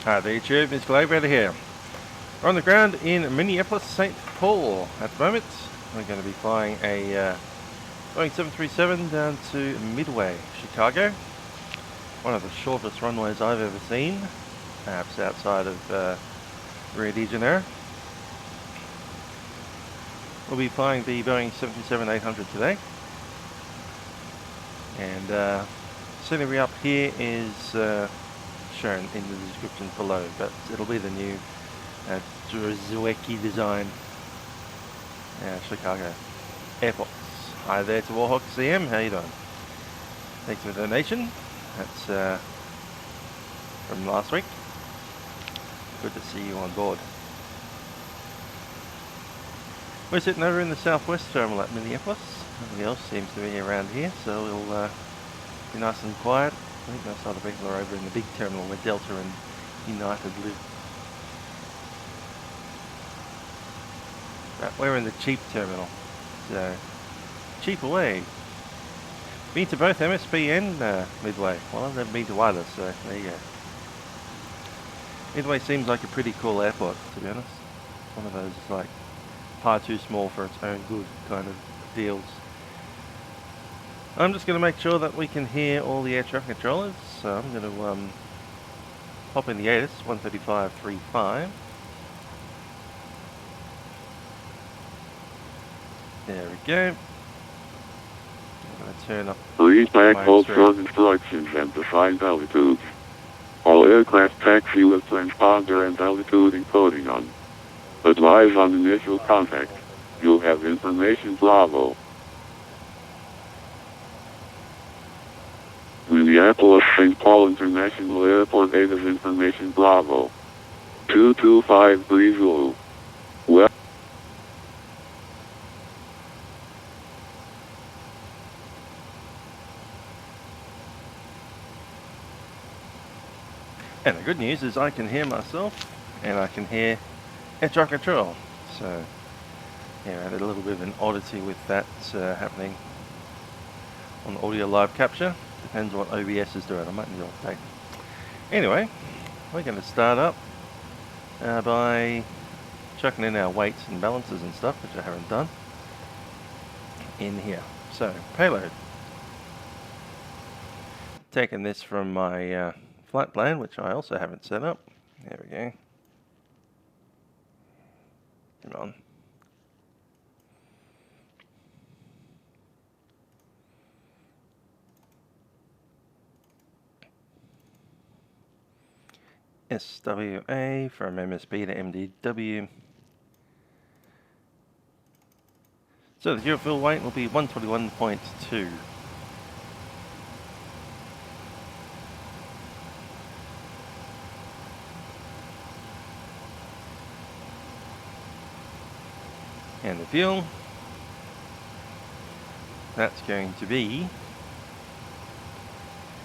Hi there YouTube, it's Livery here. We're on the ground in Minneapolis, St. Paul at the moment. We're going to be flying a Boeing 737 down to Midway, Chicago. One of the shortest runways I've ever seen, perhaps outside of Rio de Janeiro. We'll be flying the Boeing 737-800 today. And scenery up here is shown in the description below, but it'll be the new Drzwecki design Chicago airports. Hi there to Warhawk CM, how you doing? Thanks for the donation. That's from last week. Good to see you on board. We're sitting over in the southwest terminal at Minneapolis. Nobody else seems to be around here, so we'll be nice and quiet. I think most other people are over in the big terminal where Delta and United live. But we're in the cheap terminal, so cheap away. Been to both MSP and Midway. Well, I've never been to either, so there you go. Midway seems like a pretty cool airport, to be honest. One of those like far too small for its own good kind of deals. I'm just going to make sure that we can hear all the air traffic controllers, so I'm going to pop in the ATIS 135.35. There we go. I'm going to turn up. Please back hold short instructions and defined altitudes. All aircraft taxi with transponder and altitude encoding on. Advise on initial contact. You'll have information Bravo. Minneapolis St. Paul International Airport ATIS information Bravo. 225 Zulu. Well. And the good news is I can hear myself and I can hear air traffic control. So yeah, I had a little bit of an oddity with that happening on audio live capture. Depends what OBS is doing. I might need to update. Anyway, we're going to start up by chucking in our weights and balances and stuff, which I haven't done in here. So payload. Taking this from my flight plan, which I also haven't set up. There we go. Come on. SWA from MSP to MDW. So the zero fuel weight will be 121.2. And the fuel, that's going to be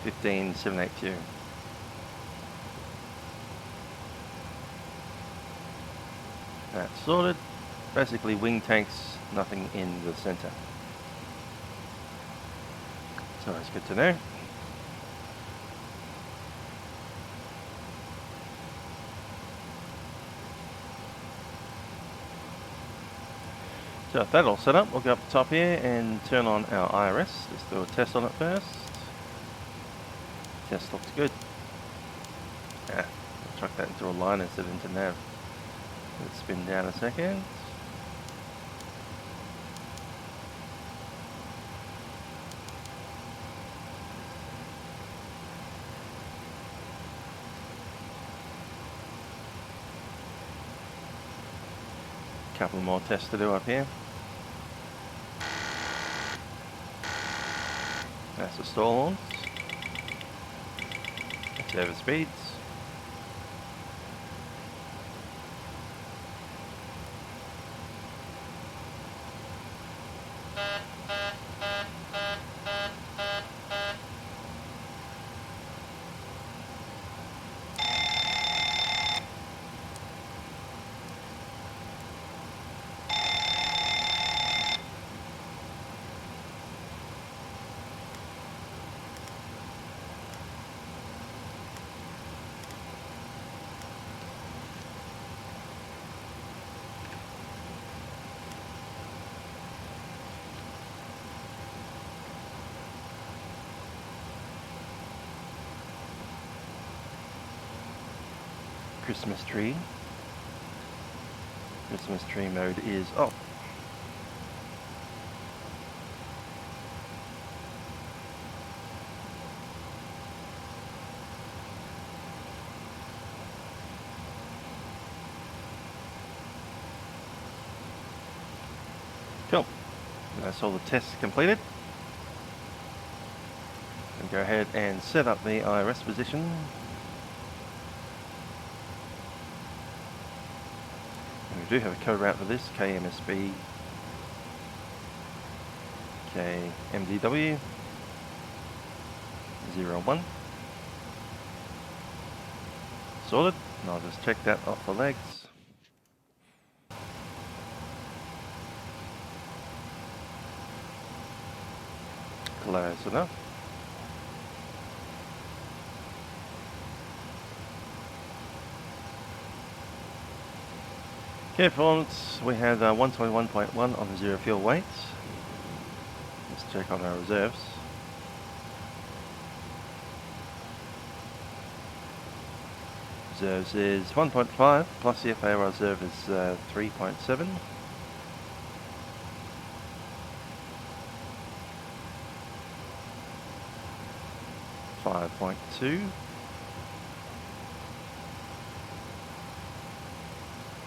15,782. That's sorted. Basically wing tanks, nothing in the center. So that's good to know. So if that all set up, we'll go up the top here and turn on our IRS. Let's do a test on it first. Test looks good. I'll chuck that into a line instead of into nav. Let's spin down a second. Couple more tests to do up here. That's the stall launch. That's over speeds. Christmas tree. Christmas tree mode is off. Cool. That's all the tests completed. And go ahead and set up the IRS position. And we do have a code route for this, KMSP KMDW 01. Sorted, and I'll just check that off the legs. Close enough. Okay, performance, we had 121.1 on the zero fuel weights. Let's check on our reserves. Reserves is 1.5 plus the FAA reserve is 3.7. $5.2.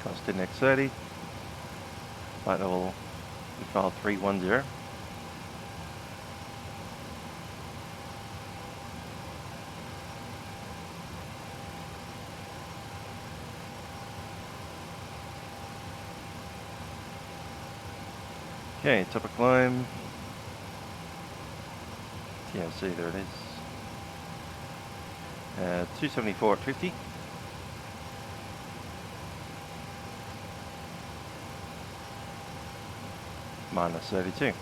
Cost index 30. Flight level we filed 310. Okay, top of climb. TLC, there it is. 274 at 50. Minus 32.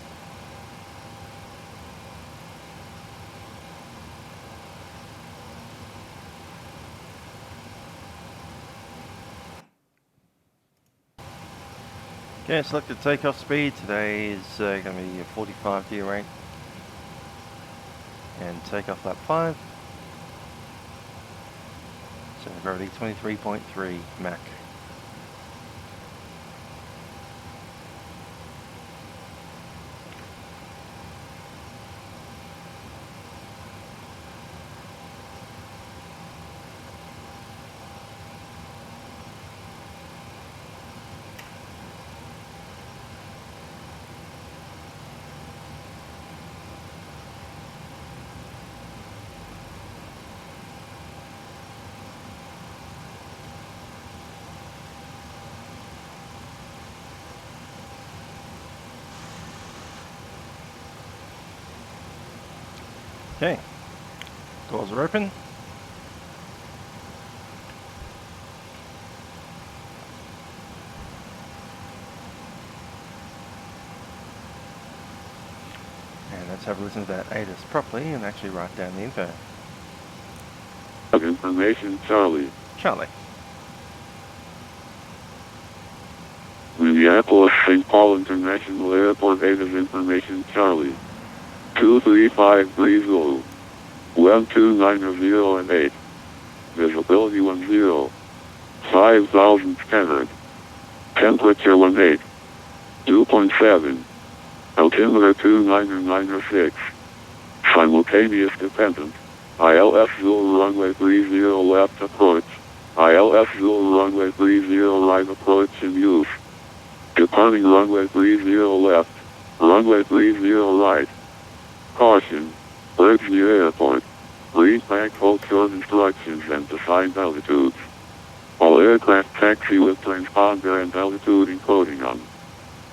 Okay, selected takeoff speed. Today is going to be a 45 gear rate. And takeoff lap 5. So gravity 23.3 Mach. Okay, doors are open. And let's have a listen to that ATIS properly and actually write down the info. Information Charlie. Charlie. Minneapolis St. Paul International Airport ATIS information Charlie. 23530. 129 and 8. Visibility 10. 5,000 scattered. Temperature 18. 2.7. Altimeter 29906. Simultaneous dependent. ILS Zulu runway 30 left approach. ILS Zulu runway 30 right approach in use. Departing runway 30 left. Runway 30 right. Caution. Livery Airport. Please back hold short instructions and assigned altitudes. All aircraft taxi with transponder and altitude encoding on.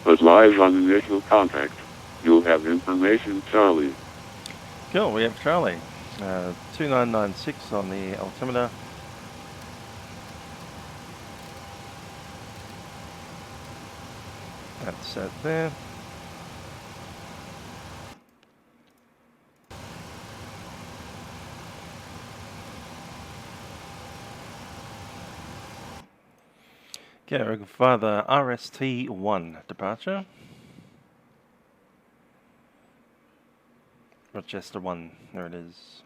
Advise on initial contact. You'll have information Charlie. Cool, we have Charlie. 2996 on the altimeter. That's set there. Okay, we're going for the RST-1 departure. Rochester 1, there it is.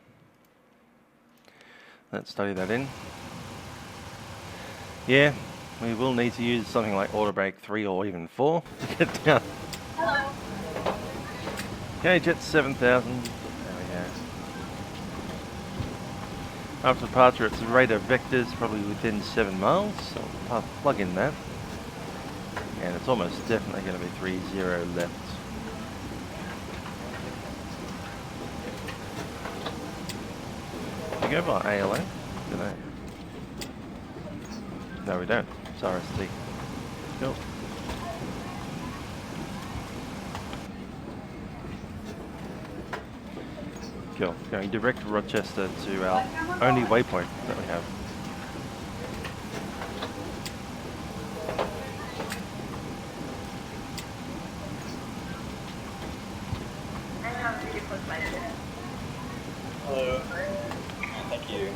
Let's study that in. Yeah, we will need to use something like auto brake 3 or even 4 to get down. Okay, jet 7,000. There we go. After departure, its radar vectors probably within 7 miles, so I'll plug in that. And it's almost definitely going to be 30 left. We go by ALA today. No, we don't. It's RST. Cool. Cool. Going direct to Rochester to our only waypoint that we have. Hello. Thank you.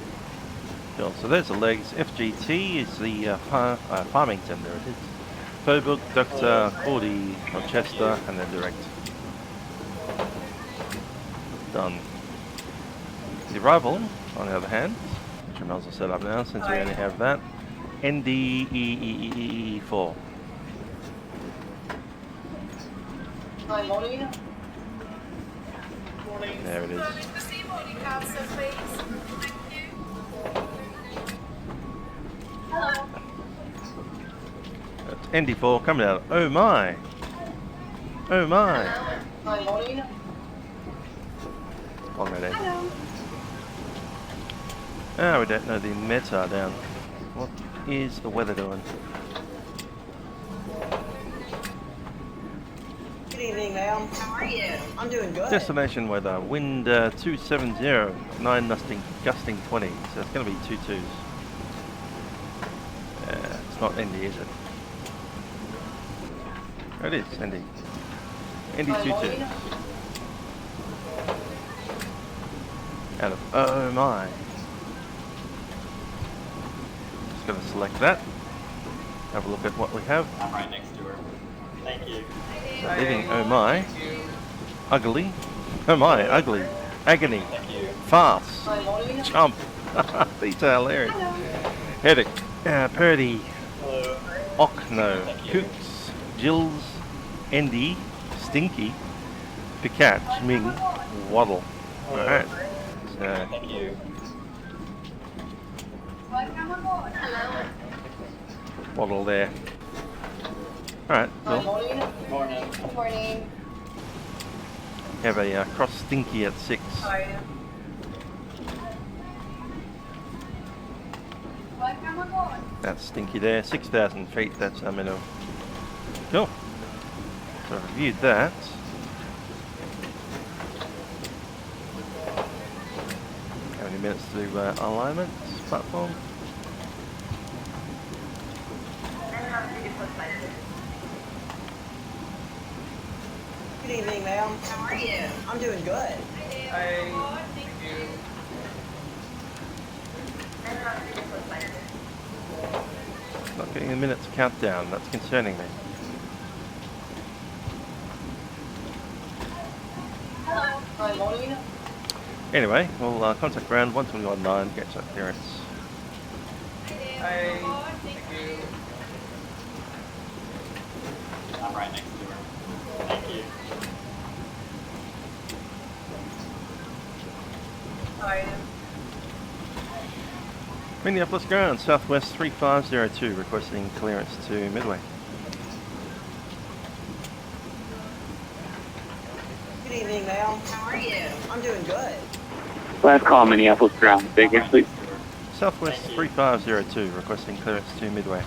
Cool. So there's the legs. FGT is the Farmington. There it is. Faubourg, Dr. Cordy, Rochester, and then direct. Done. The arrival, on the other hand, which I might as well set up now since we only have that. NDE4. There it is. That's ND4 coming out. Oh my! Oh my! Long way down. Ah, we don't know the meta down. What is the weather doing? Good evening, ma'am. How are you? I'm doing good. Destination weather. Wind 270, 9 gusting 20. So it's going to be 2 2s. It's not ND, is it? Oh, it is ND. ND 2 2s. Out of oh my. Just going to select that. Have a look at what we have. I'm right next to her. Thank you. So leaving oh my. Ugly. Oh my, ugly. Agony. Thank you. Farce. Chump. Detail area. Headache. Purdy. Hello. Ochno. Thank you. Kooks. Jills. Endy. Stinky. Picatch. Ming. Waddle. Hello. Alright. So, Thank you. waddle there. Alright, cool. Morning. Morning. Have a cross Stinky at 6. That's Stinky there. 6,000 feet, that's our minimum. Cool. So I reviewed that. How many minutes to alignment platform? Good evening, ma'am. How are you? I'm doing good. Not getting a minute's countdown, that's concerning me. Anyway, we'll contact ground 121.9, get that clearance. I'm right next to her. Thank you. Minneapolis ground, Southwest 3502, requesting clearance to Midway. Good evening, ma'am. How are you? I'm doing good. Last call, Minneapolis ground. Big sleep. Southwest 3502, requesting clearance to Midway.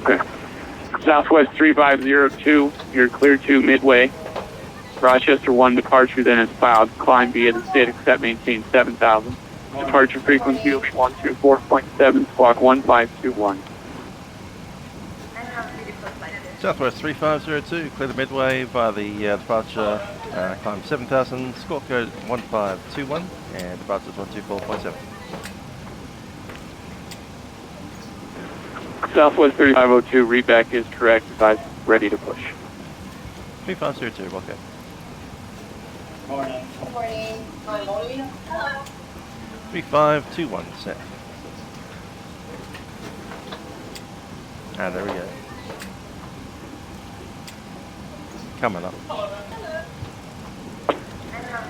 Okay. Southwest 3502, you're clear to Midway. Rochester 1 departure, then is cloud. Climb via the state, except maintain 7,000. Departure frequency of 124.7, squawk 1521. Southwest 3502, clear to Midway via the departure, climb 7,000, squawk code 1521, and departure 124.7. Southwest 3502, readback is correct. Advise ready to push. 3502, okay. Morning. Good morning. Hi, morning. Hello. 3521 set. Ah, there we go. Coming up.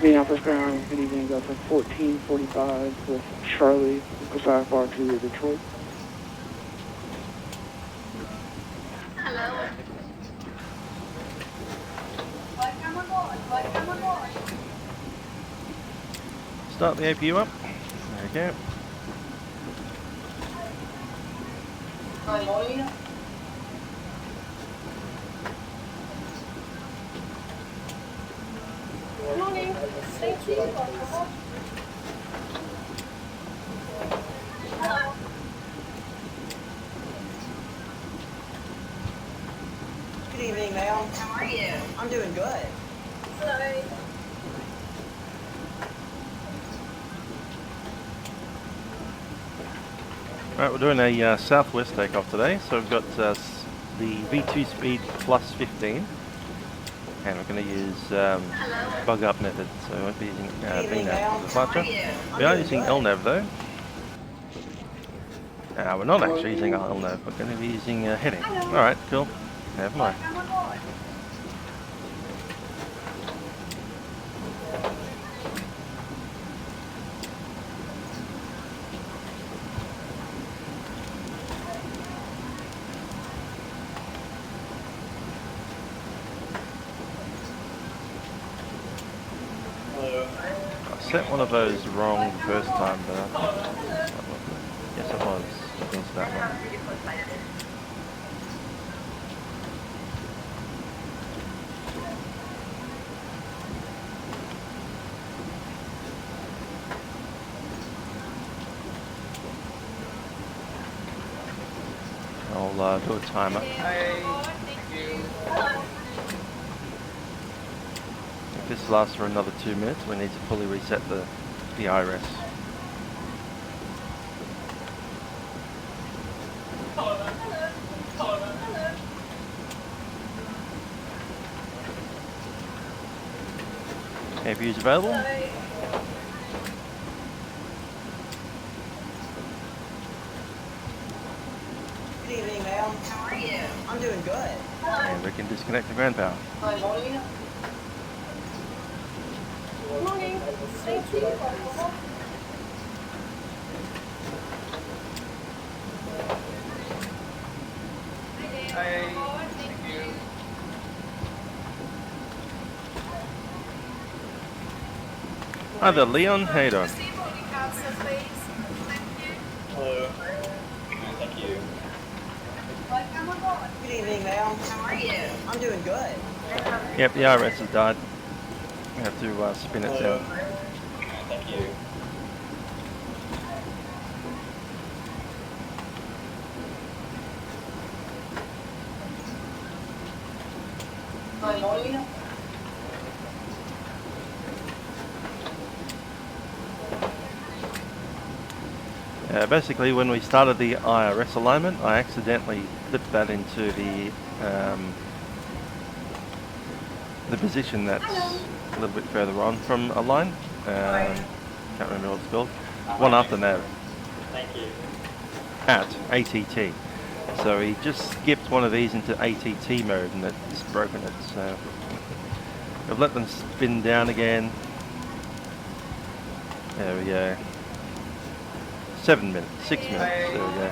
Minneapolis ground, good evening, go for 1445 with Charlie, Pacific Bar to Detroit. Hello. Flightcam on board. Flightcam on board. Start the APU up. There we go. Hi, morning. Good morning. Thank you. Hello. Good evening, ma'am. How are you? I'm doing good. Hello. Right, we're doing a southwest takeoff today, so we've got the V2 speed plus 15, and we're going to use bug up method, so we won't be using VNAV for departure. We are using LNAV though. We're not actually using LNAV, we're going to be using heading. Alright, cool. Never mind. Flightcam on board. Hello. I set one of those wrong the first time, but yes, it was against that one. I'll do a timer. If this lasts for another 2 minutes, we need to fully reset the IRS. APU's available. Good evening, ma'am. How are you? I'm doing good. And we can disconnect the ground power. Hi, morning. Good morning. Thank you. Hi there, Leon. How you doing? Hello. Thank you. Flightcam on board. Good evening, ma'am. How are you? I'm doing good. Yep, the IRS has died. We have to spin it Hello. down. Thank you. Hi, morning. Basically, when we started the IRS alignment, I accidentally flipped that into the position that's a little bit further on from align. Can't remember what it's called. One after nav. Thank you. At ATT. So he just skipped one of these into ATT mode and it's broken it. So I've let them spin down again. There we go. 7 minutes, 6 minutes. There we go.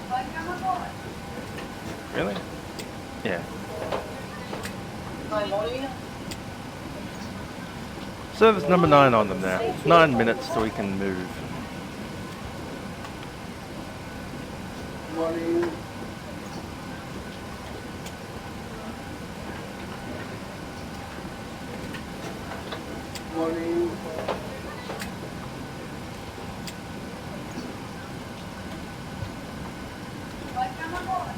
Flightcam on board. Really? Yeah. Hi, morning. Service number 9 on them now. 9 minutes till we can move. Morning. Morning. Flightcam on board.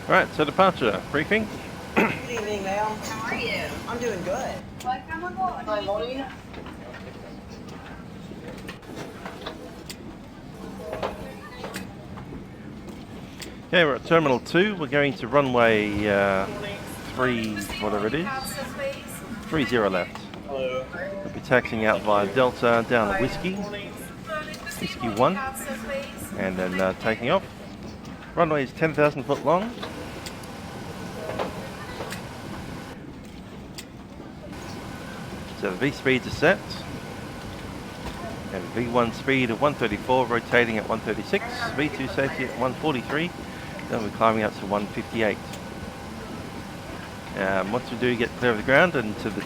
Alright, so departure briefing. Good evening, ma'am. How are you? I'm doing good. Flightcam on board. Hi, morning. Okay, we're at Terminal 2. We're going to runway 3, whatever it is. 30 left. Hello. We'll be taxiing out via Delta down to Whiskey 1, and then taking off. Runway is 10,000 foot long. So the V speeds are set. And V1 speed of 134, rotating at 136. V2 safety at 143. Then we're climbing up to 158. Once we do get clear of the ground and to the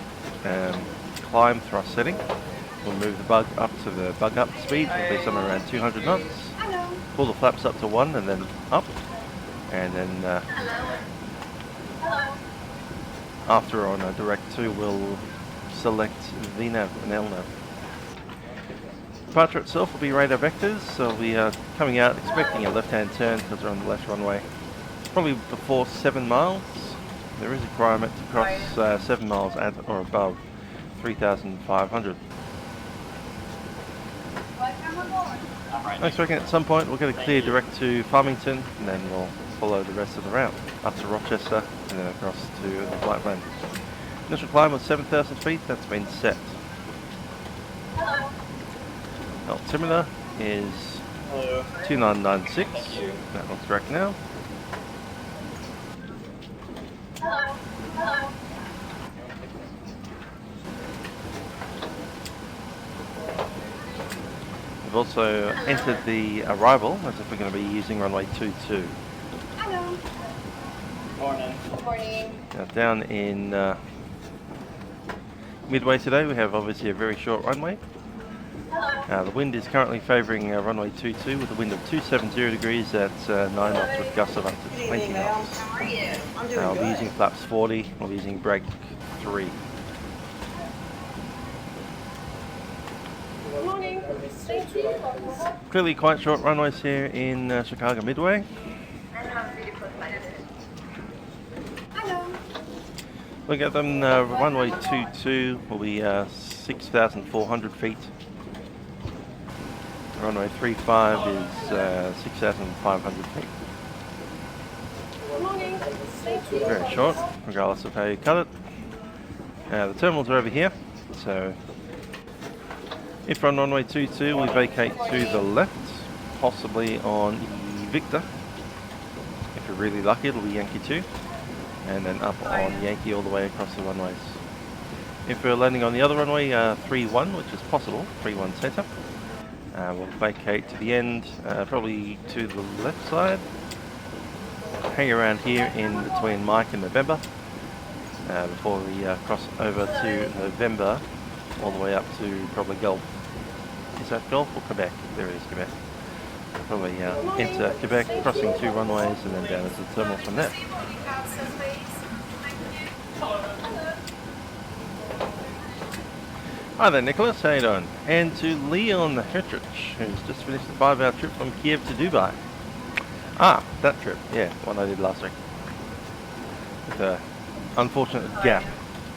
climb thrust setting, we'll move the bug up to the bug up speed. It'll be somewhere around 200 knots. Pull the flaps up to 1 and then up. And then after on a direct 2, we'll select VNAV and LNAV. Departure itself will be radar vectors, so we are coming out expecting a left-hand turn because we're on the left runway. Probably before 7 miles. There is a requirement to cross 7 miles at or above 3,500. I expect at some point we'll get a clear direct to Farmington, and then we'll follow the rest of the route up to Rochester and then across to the flight plan. Initial climb was 7,000 feet, that's been set. Altimeter is 2996. That looks correct now. We've also entered the arrival as if we're going to be using runway 22. Morning. Now down in Midway today we have obviously a very short runway. The wind is currently favouring runway 22 with a wind of 270 degrees at 9 knots with gusts of up to 20 knots. I'll be using flaps 40, I'll be using brake 3. Morning. Thank you. Clearly quite short runways here in Chicago Midway. Look at them, runway 22 will be 6,400 feet. Runway 35 is 6,500 feet. Morning. Thank you. Very short, regardless of how you cut it. The terminals are over here, so if we're on runway 22 we vacate to the left, possibly on Victor. If we're really lucky it'll be Yankee 2, and then up on Yankee all the way across the runways. If we're landing on the other runway, 31, which is possible, 31 setup, we'll vacate to the end, probably to the left side. Hang around here in between Mike and November before we cross over to November, all the way up to probably Gulf. Is that Gulf or Quebec? There it is, Quebec. Probably enter Quebec, crossing 2 runways, and then down into the terminals from there. Hi there, Nicholas. How you doing? And to Leon Hertrich, who's just finished a 5-hour trip from Kiev to Dubai. Ah, that trip. Yeah, one I did last week. With an unfortunate gap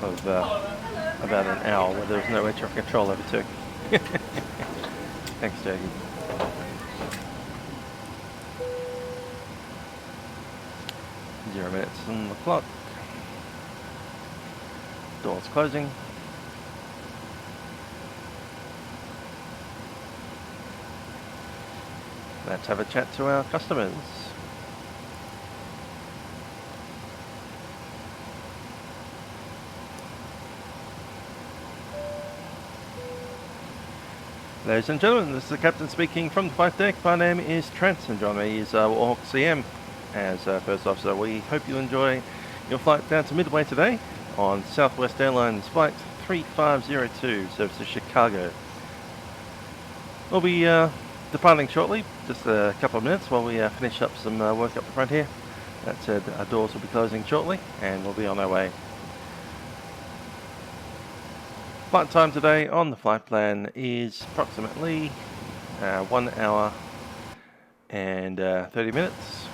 of about an hour where there was no air traffic control over Turkey. Thanks, Jackie. Zero minutes on the clock. Doors closing. Let's have a chat to our customers. Ladies and gentlemen, this is the captain speaking from the flight deck. My name is Trent, and joining me is Warhawk CM as first officer. We hope you enjoy your flight down to Midway today on Southwest Airlines Flight 3502, service to Chicago. We'll be departing shortly, just a couple of minutes while we finish up some work up the front here. That said, our doors will be closing shortly and we'll be on our way. Flight time today on the flight plan is approximately 1 hour and 30 minutes.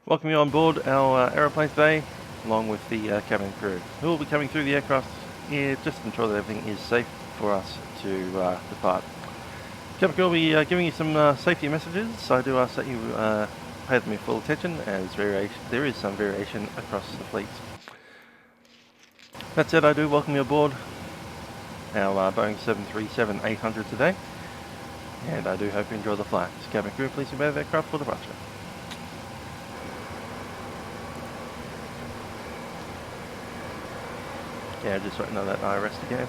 Welcome you on board our aeroplane today, along with the cabin crew, who will be coming through the aircraft here just to ensure that everything is safe for us to depart. Typically, we'll be giving you some safety messages. I do ask that you pay them your full attention, as there is some variation across the fleets. That said, I do welcome you aboard our Boeing 737-800 today, and I do hope you enjoy the flight. Cabin crew, please prepare the aircraft for departure. Yeah, just writing on that IRS again.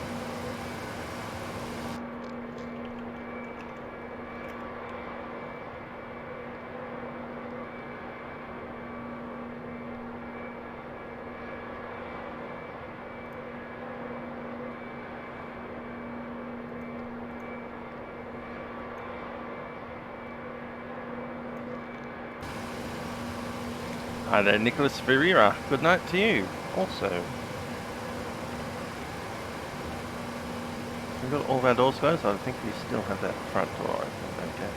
Hi there, Nicholas Ferreira. Good night to you also. We've got all of our doors closed. I think we still have that front door open. Okay.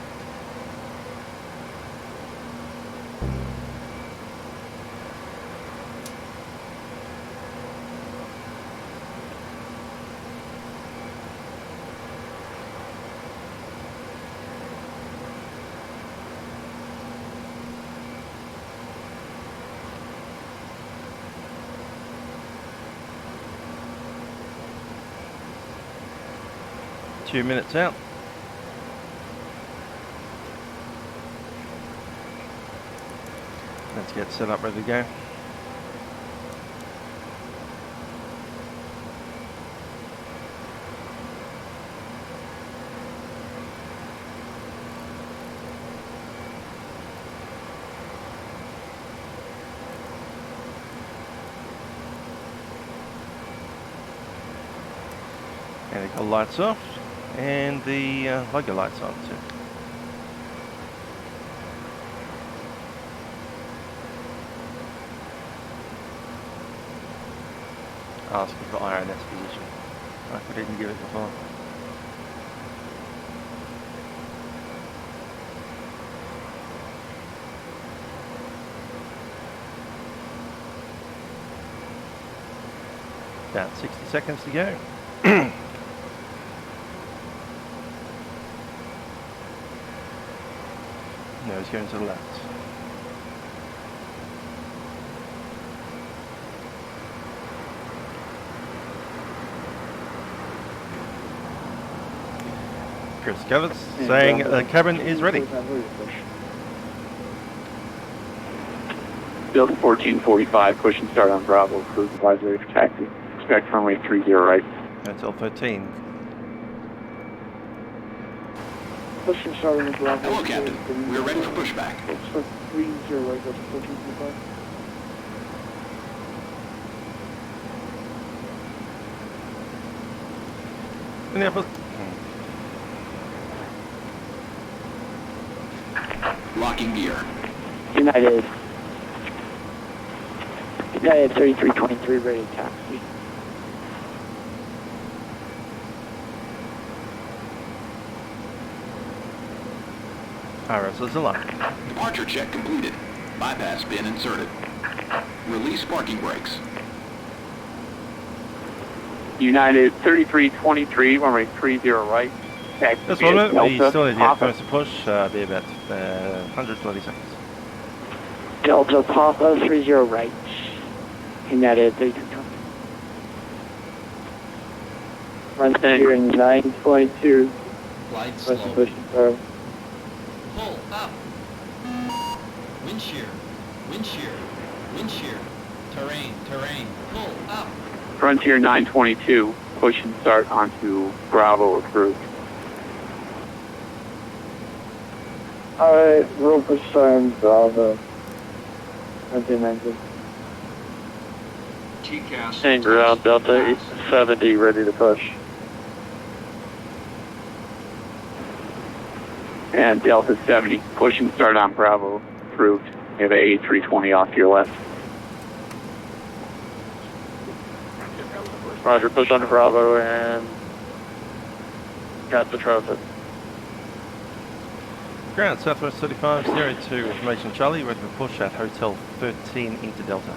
Two minutes out. Let's get set up, ready to go. And the lights off. And the logo lights on too. Ask for the IRS position. I could even give it before. About 60 seconds to go. Nose going to the left. Chris Gavitz saying the cabin is ready. Delta 1445, push and start on Bravo, cruise advisory for taxi. Expect runway 30 right. Hotel 13. Push and start on the Bravo. Hello, Captain. We are ready for pushback. Looks like 30 right, that's 1445. Minneapolis. Locking gear. United 3323 ready to taxi. IRS is alive. Departure check completed. Bypass pin inserted. Release parking brakes. United 3323, runway 30 right. Taxi This via one, we Delta still need to get Papa. close to push, be about 130 seconds. Delta Papa 30 right. United 3323. Run steering 922. Glide Push slow. push and start. Pull up. Wind shear. Wind shear. Wind shear. Terrain. Terrain. Pull up. Frontier 922, push and start onto Bravo approved. Alright, roll push time, Bravo. 1990. TCAS. And ground Delta 70, ready to push. And Delta 70, push and start on Bravo approved. You have an A320 off to your left. Roger, push on to Bravo and got the traffic. Ground Southwest 3502, information Charlie, ready for push at Hotel 13 into Delta.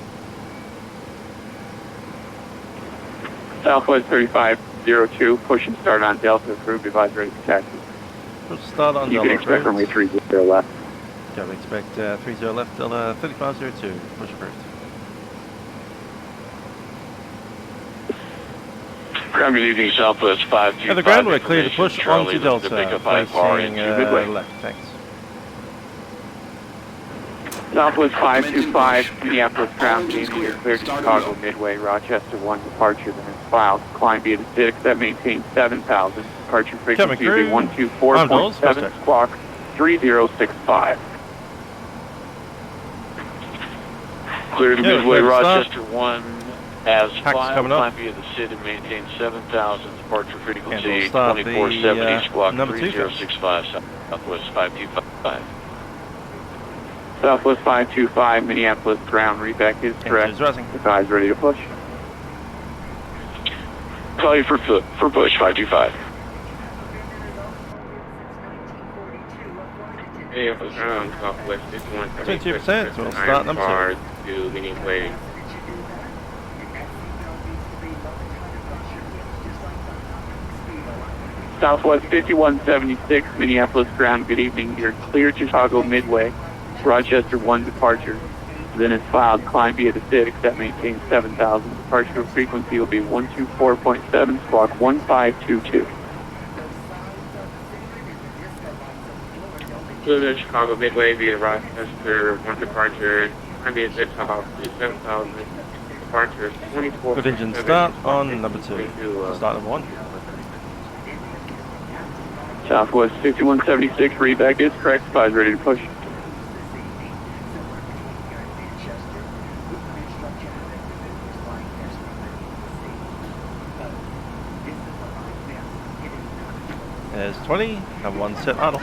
Southwest 3502, push and start on Delta approved, advise ready for taxi. Approach start on You Delta can expect runway approved. 30 left. Go expect 30 left, Delta 3502. Push approved. Ground good evening, Southwest 525. At the ground, we're clear to push Charlie, onto Delta, to pick up 5 bar facing into Midway. left, thanks. Southwest 525, Minneapolis ground gauge, you're clear to Chicago Midway, Rochester 1 departure, then it's filed. Climb via the 6, that maintains 7,000. Departure frequency will be 124.7, squawk 3065. Clear to Midway, clear to start. Rochester 1 as Pax filed. coming up. Climb via the SID and maintain 7,000. Departure And frequency we'll start the, 2470, squawk number 2 3065, Southwest 525. Southwest 525, Minneapolis ground, reback is correct. Engines rising. The guy's ready to push. Call you for push 525. Minneapolis ground, Southwest 51. 22%, so we'll start number 2. To Midway. Southwest 5176, Minneapolis ground, good evening. You're clear Chicago Midway, Rochester 1 departure. Then it's filed, climb via the 6, that maintains 7,000. Departure frequency will be 124.7, squawk 1522. Clear to Chicago Midway via Rochester 1 departure. Climb via 6, about 7,000. Departure 24. Good engine start on number 2. Start number 1. Southwest 5176, reback is correct, spies ready to push. There's 20, number 1 set idle.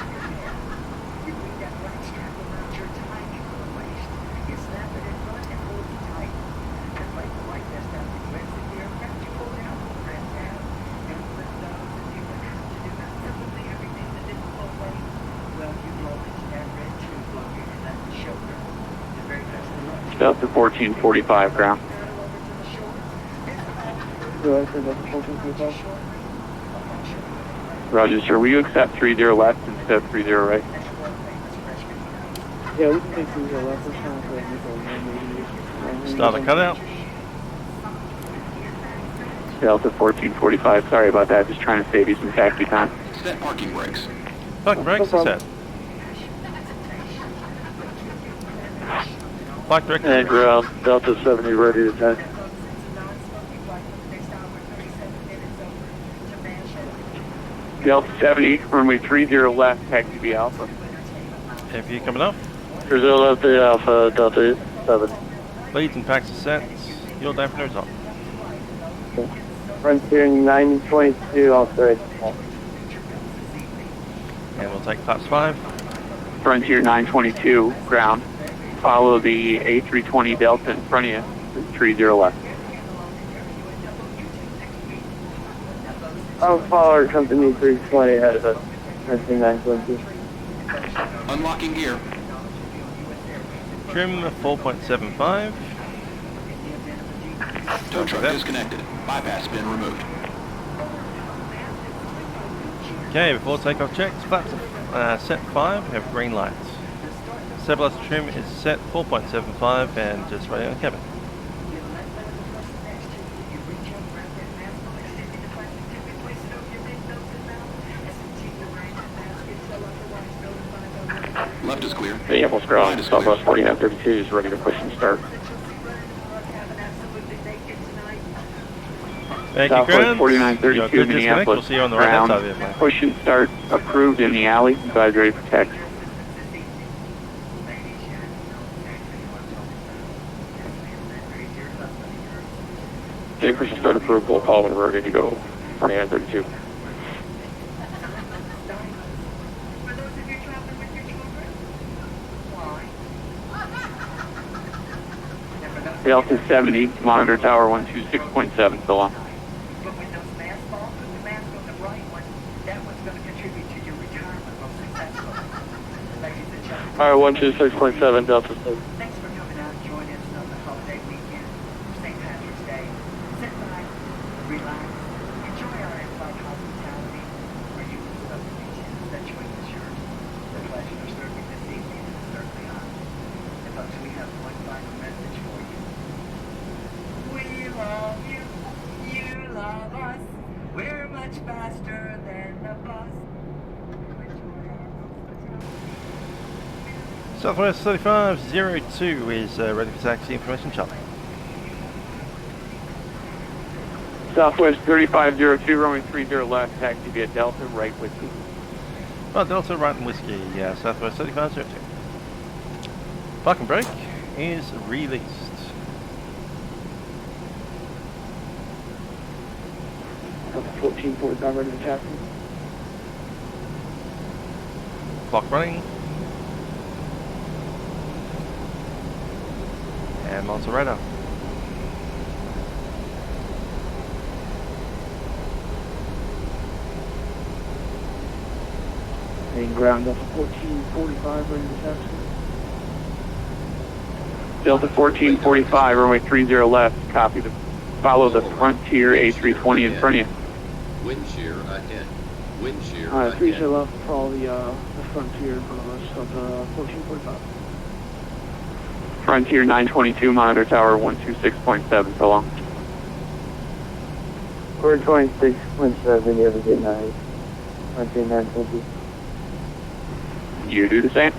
Delta 1445 ground. Roger, sir. Will you accept 30 left instead of 30 right? Yeah, we can take 30 left. We're trying to Start a cutout. Delta 1445. Sorry about that. Just trying to save you some taxi time. Set parking brakes. Parking brakes are set. Flight director. And ground. Delta 70 ready to test. Delta 70, runway 30 left, taxi B Alpha. If you coming up. 30 left, B Alpha, Delta 7. Leads and packs are set. Your dampeners on. Frontier 922, all straight. And we'll take class 5. Frontier 922, ground. Follow the A320 Delta in front of you, 30 left. I'll follow company 320 ahead of us, Frontier 922. Unlocking gear. Trim 4.75. Tow truck disconnected. Bypass has been removed. Okay, before takeoff checks, flaps set 5, we have green lights. Stabilizer trim is set 4.75 and just ready on the cabin. Left is clear. Minneapolis ground, Southwest 4932 is ready to push and start. Thank you, Southwest ground. 4932, Minneapolis We'll see you on the right hand ground. side of the airplane. Push and start approved in the alley. You guys ready for text? Okay, push and start approved. We'll call when we're ready to go. 4932. Delta 70, monitor tower 126.7, still on. Alright, 126.7, Delta 70. Thanks for coming out and joining us on the holiday weekend, St. Patrick's Day. Sit back, relax, enjoy our in-flight hospitality, where you can substitute that join the Southwest 3502 is ready for taxi information, Charlie. Southwest 3502, runway 30 left, taxi via Delta, right whiskey. Oh, Delta, right and whiskey, Southwest 3502. Parking brake is released. Delta 1445 ready to taxi. Clock running. And onto radar. Heading ground, Delta 1445 ready to taxi. Delta 1445, runway 30 left, copy. Follow the Frontier A320 in front of you. Wind shear ahead. Wind shear Alright, ahead. 30 left, follow the Frontier in front of us, Delta 1445. Frontier 922, monitor tower 126.7, so long. 426.7, you have a good night. Frontier 922. You do the same.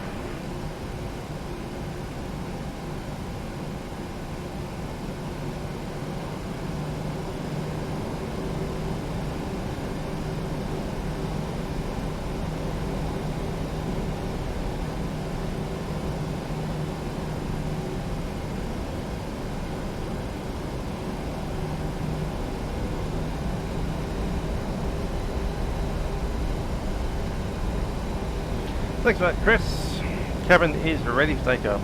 Thanks for that, Chris. Cabin is ready for takeoff.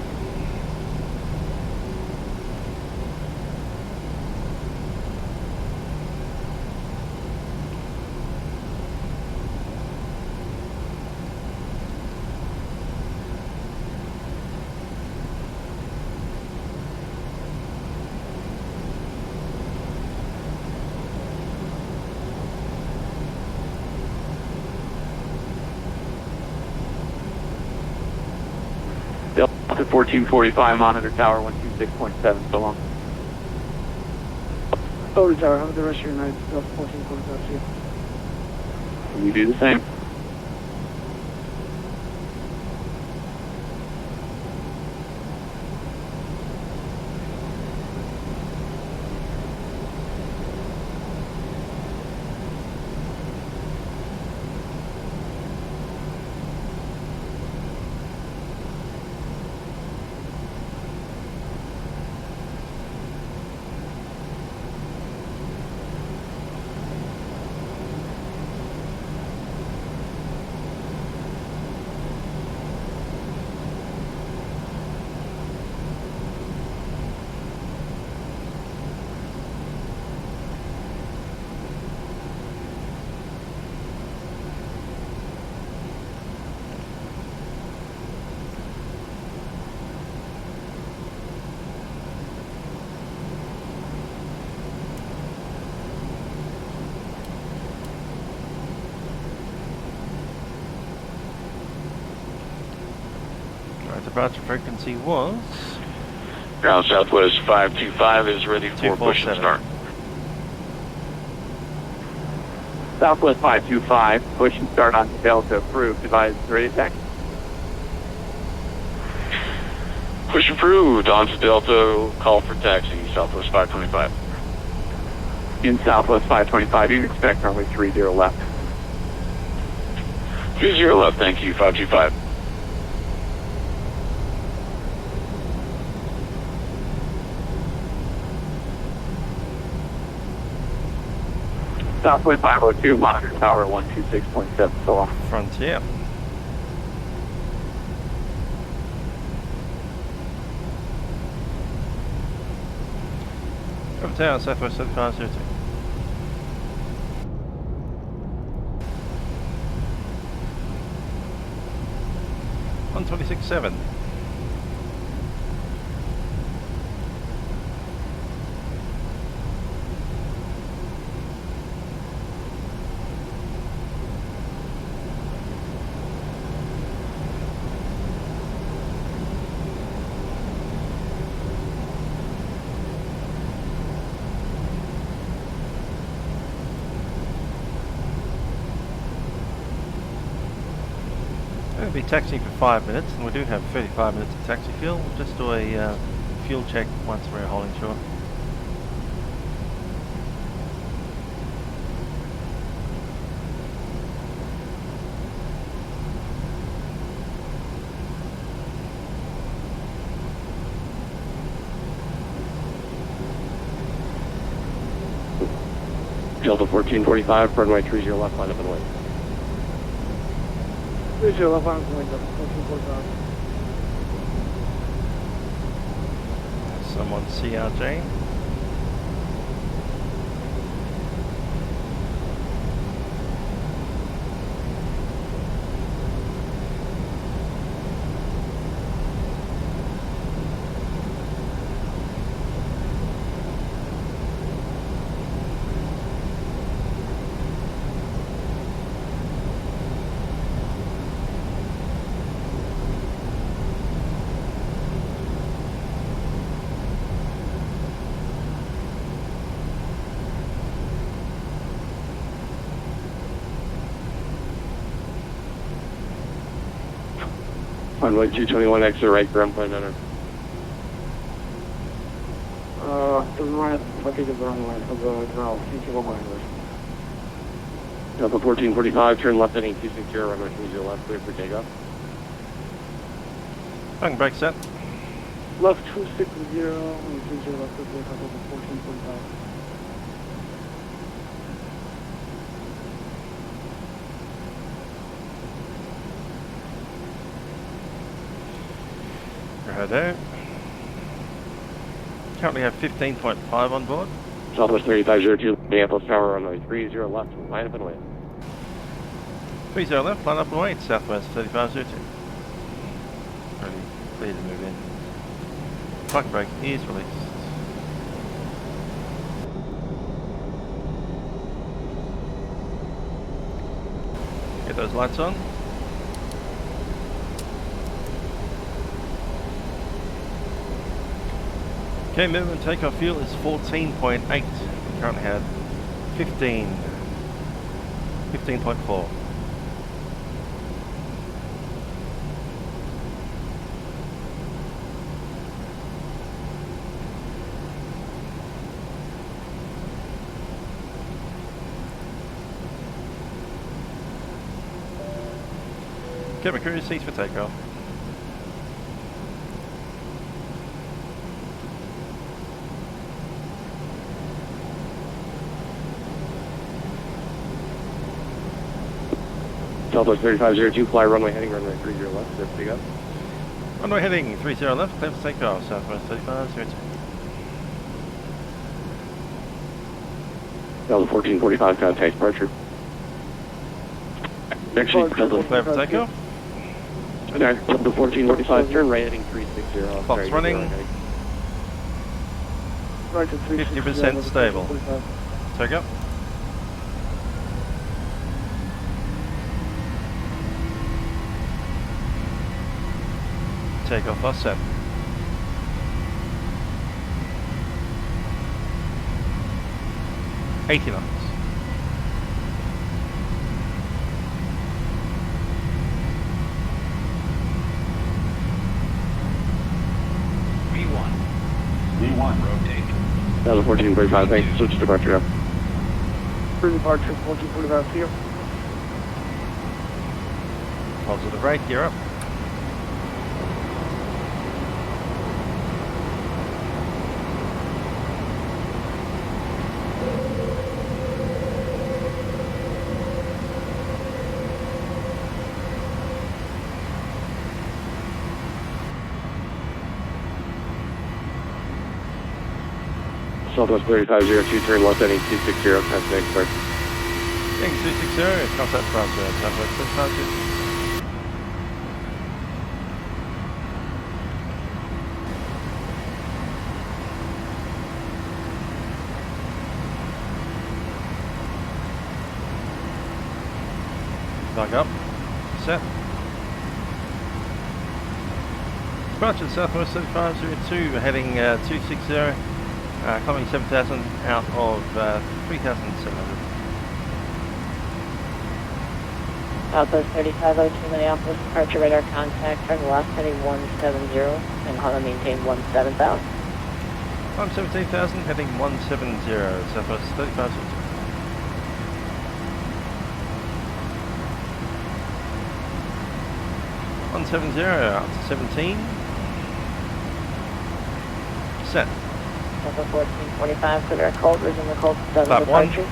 Delta 1445, monitor tower 126.7, so long. Over tower, have the rest of your night, Delta 1445, see you. You do the same. Departure frequency was Ground Southwest 525 is ready for push and 247. start. Southwest 525, push and start on Delta, approved, device ready to taxi. Push approved, onto Delta, call for taxi, Southwest 525. In Southwest 525, you can expect runway 30 left. 30 left, thank you, 525. Southwest 502, monitor tower 126.7, so long. Frontier. Over tower, Southwest 3502. 126.7. We'll be taxiing for 5 minutes, and we do have 35 minutes of taxi fuel. We'll just do a fuel check once we're holding short. Delta 1445, runway 30 left, line up and wait. 30 left, line up and wait, Delta 1445. Someone CRJ. Runway 221, exit right, ground plane enter. To the right, I think it's the runway for the ground, future runway. Delta 1445, turn left heading 260, runway 30 left, clear for takeoff. Parking brake set. Left 260, and 30 left, clear for Delta 1445. Righto. Currently have 15.5 on board. Southwest 3502, Minneapolis Tower, runway 30 left, line up and wait. 30 left, line up and wait, Southwest 3502. Ready, clear to move in. Parking brake is released. Get those lights on. Okay, movement takeoff fuel is 14.8. We currently have 15.4. Okay, my crew seats for takeoff. Southwest 3502, fly runway heading runway 30 left, clear for takeoff. Runway heading 30 left, clear for takeoff, Southwest 3502. Delta 1445, contact departure. Actually, Delta Clear for takeoff. Okay, Delta 1445, turn right heading 360. Clock's running. Right to 50% stable. Takeoff. Takeoff offset. $80. V1, rotate. Delta 1445, thanks. Switch departure now. Free departure 1445 here. Positive right, gear up. Southwest 3502, turn left heading 260, contact departure. Heading 260, contact departure, Southwest 3502. Back up. Set. Departure Southwest 3502, heading 260, climbing 7,000 out of 3,700. Southwest 3502 Minneapolis, departure radar contact, turn left heading 170, and Honda maintain 17,000. 117,000, heading 170, Southwest 3502. Up to 17. Set. Number 1445, clear direct cold, resume the cold, 7 Flap 1. departure.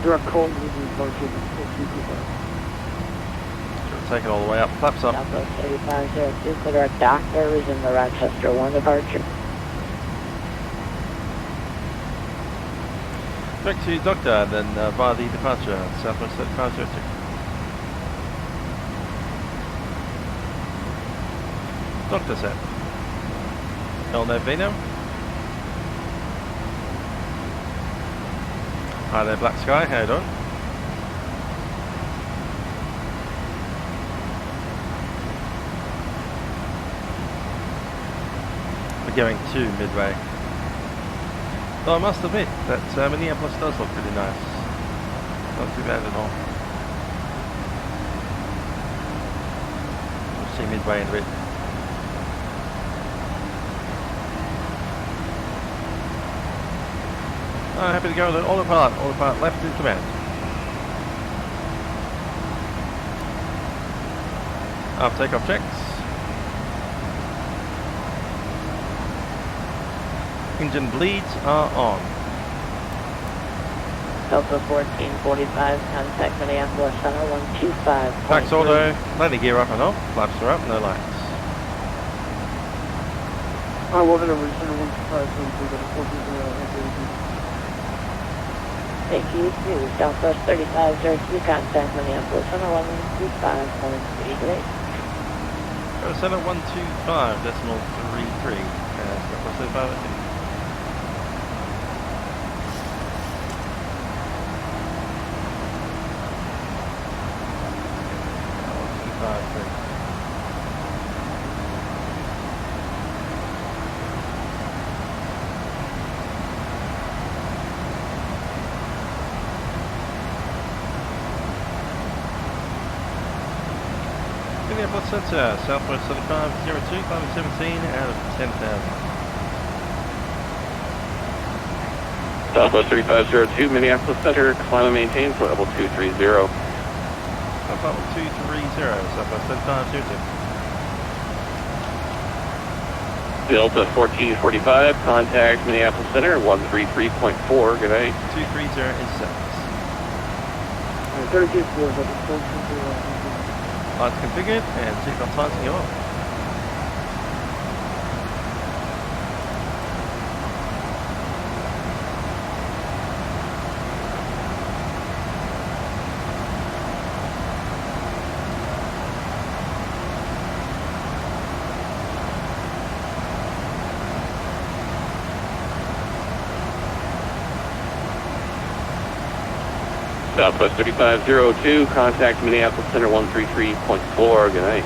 Direct cold, resume departure, 1445. Take it all the way up. Flaps up. Southwest 3502, clear direct doctor, resume the Rochester 1 departure. Direct to doctor, then via the departure, Southwest 3502. Doctor set. El Vino. Hi there, Black Sky. How you doing? We're going to Midway. Though I must admit that Minneapolis does look pretty nice. Not too bad at all. We'll see Midway in a bit. Happy to go with it. Autopilot left in command. Takeoff checks. Engine bleeds are on. Delta 1445, contact Minneapolis Center 125. Tax auto, landing gear up and off, flaps are up, no lights. I will over center 125, Thank you, Southwest 3502, contact Minneapolis Center 125.3 today. Center 125.33, Southwest 3502. Minneapolis Center, Southwest 3502, climbing 17 out of 10,000. Southwest 3502, Minneapolis Center, climb and maintain for level 230. Level 230, Southwest 3502. Delta 1445, contact Minneapolis Center 133.4, good night. 230 is set. 32 Lights configured and seatbelt lights go on. Southwest 3502, contact Minneapolis Center 133.4, good night.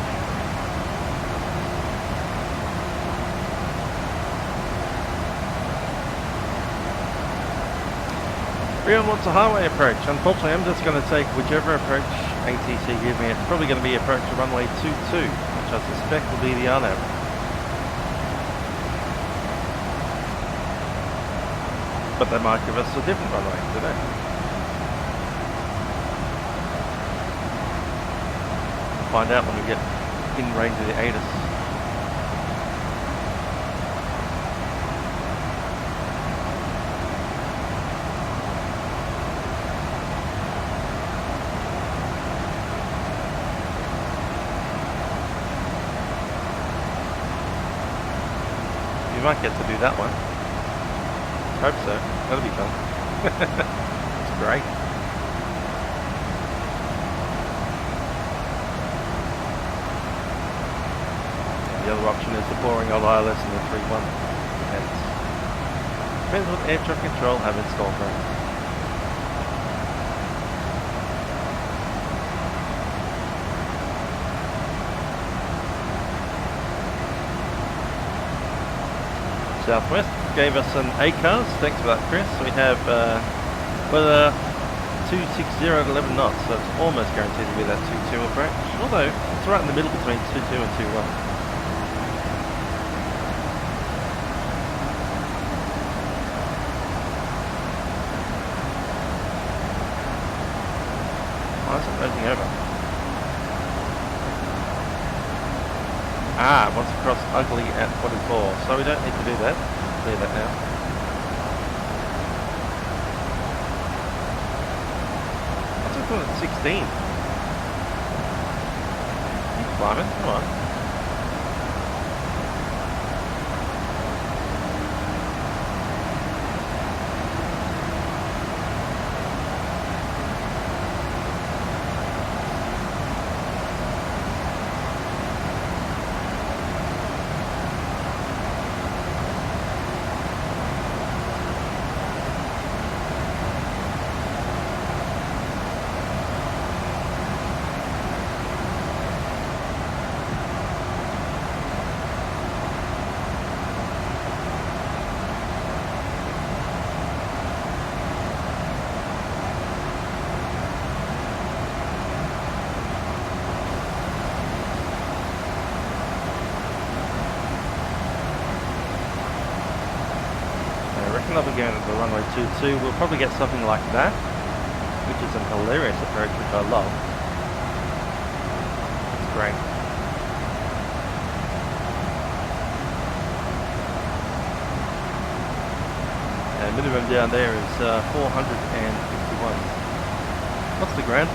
Rion wants a highway approach. Unfortunately, I'm just going to take whichever approach ATC give me. It's probably going to be approach to runway 22, which I suspect will be the RNAV. But they might give us a different runway today. Find out when we get in range of the ATIS. You might get to do that one. Hope so. That'll be fun. It's great. The other option is deploying on ILS in the 3-1. Depends what air traffic control have installed for it. Southwest gave us an ACARS. Thanks for that, Chris. We have weather 260 at 11 knots, so it's almost guaranteed to be that 2-2 approach, although it's right in the middle between 2-2 and 2-1. Why is it nosing over? Ah, it wants to cross ugly at 44, so we don't need to do that. Clear that now. What's it doing at 16? Keep climbing, come on. I'll be going to the runway 22. We'll probably get something like that, which is an hilarious approach, which I love. It's great. And minimum down there is 451. What's the ground?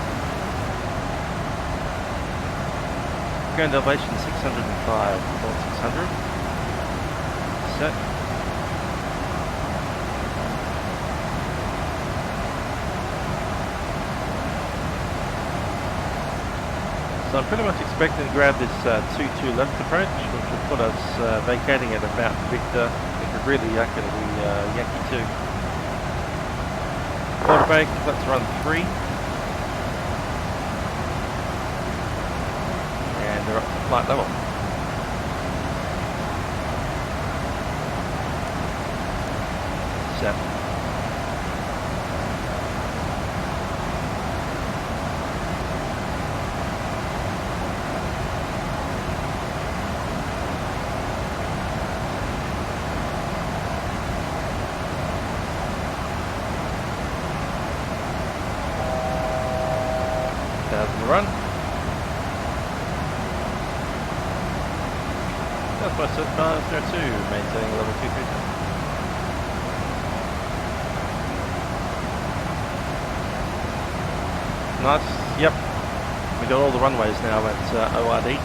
Ground elevation 605. 600. Set. So I'm pretty much expecting to grab this 2-2 left approach, which will put us vacating at about Victor. If we're really going to be Yankee 2. Quarterback, let's run 3. And they're up to flight level. Set. Run. Southwest 502, maintaining level 232. Nice, yep. We got all the runways now at ORD.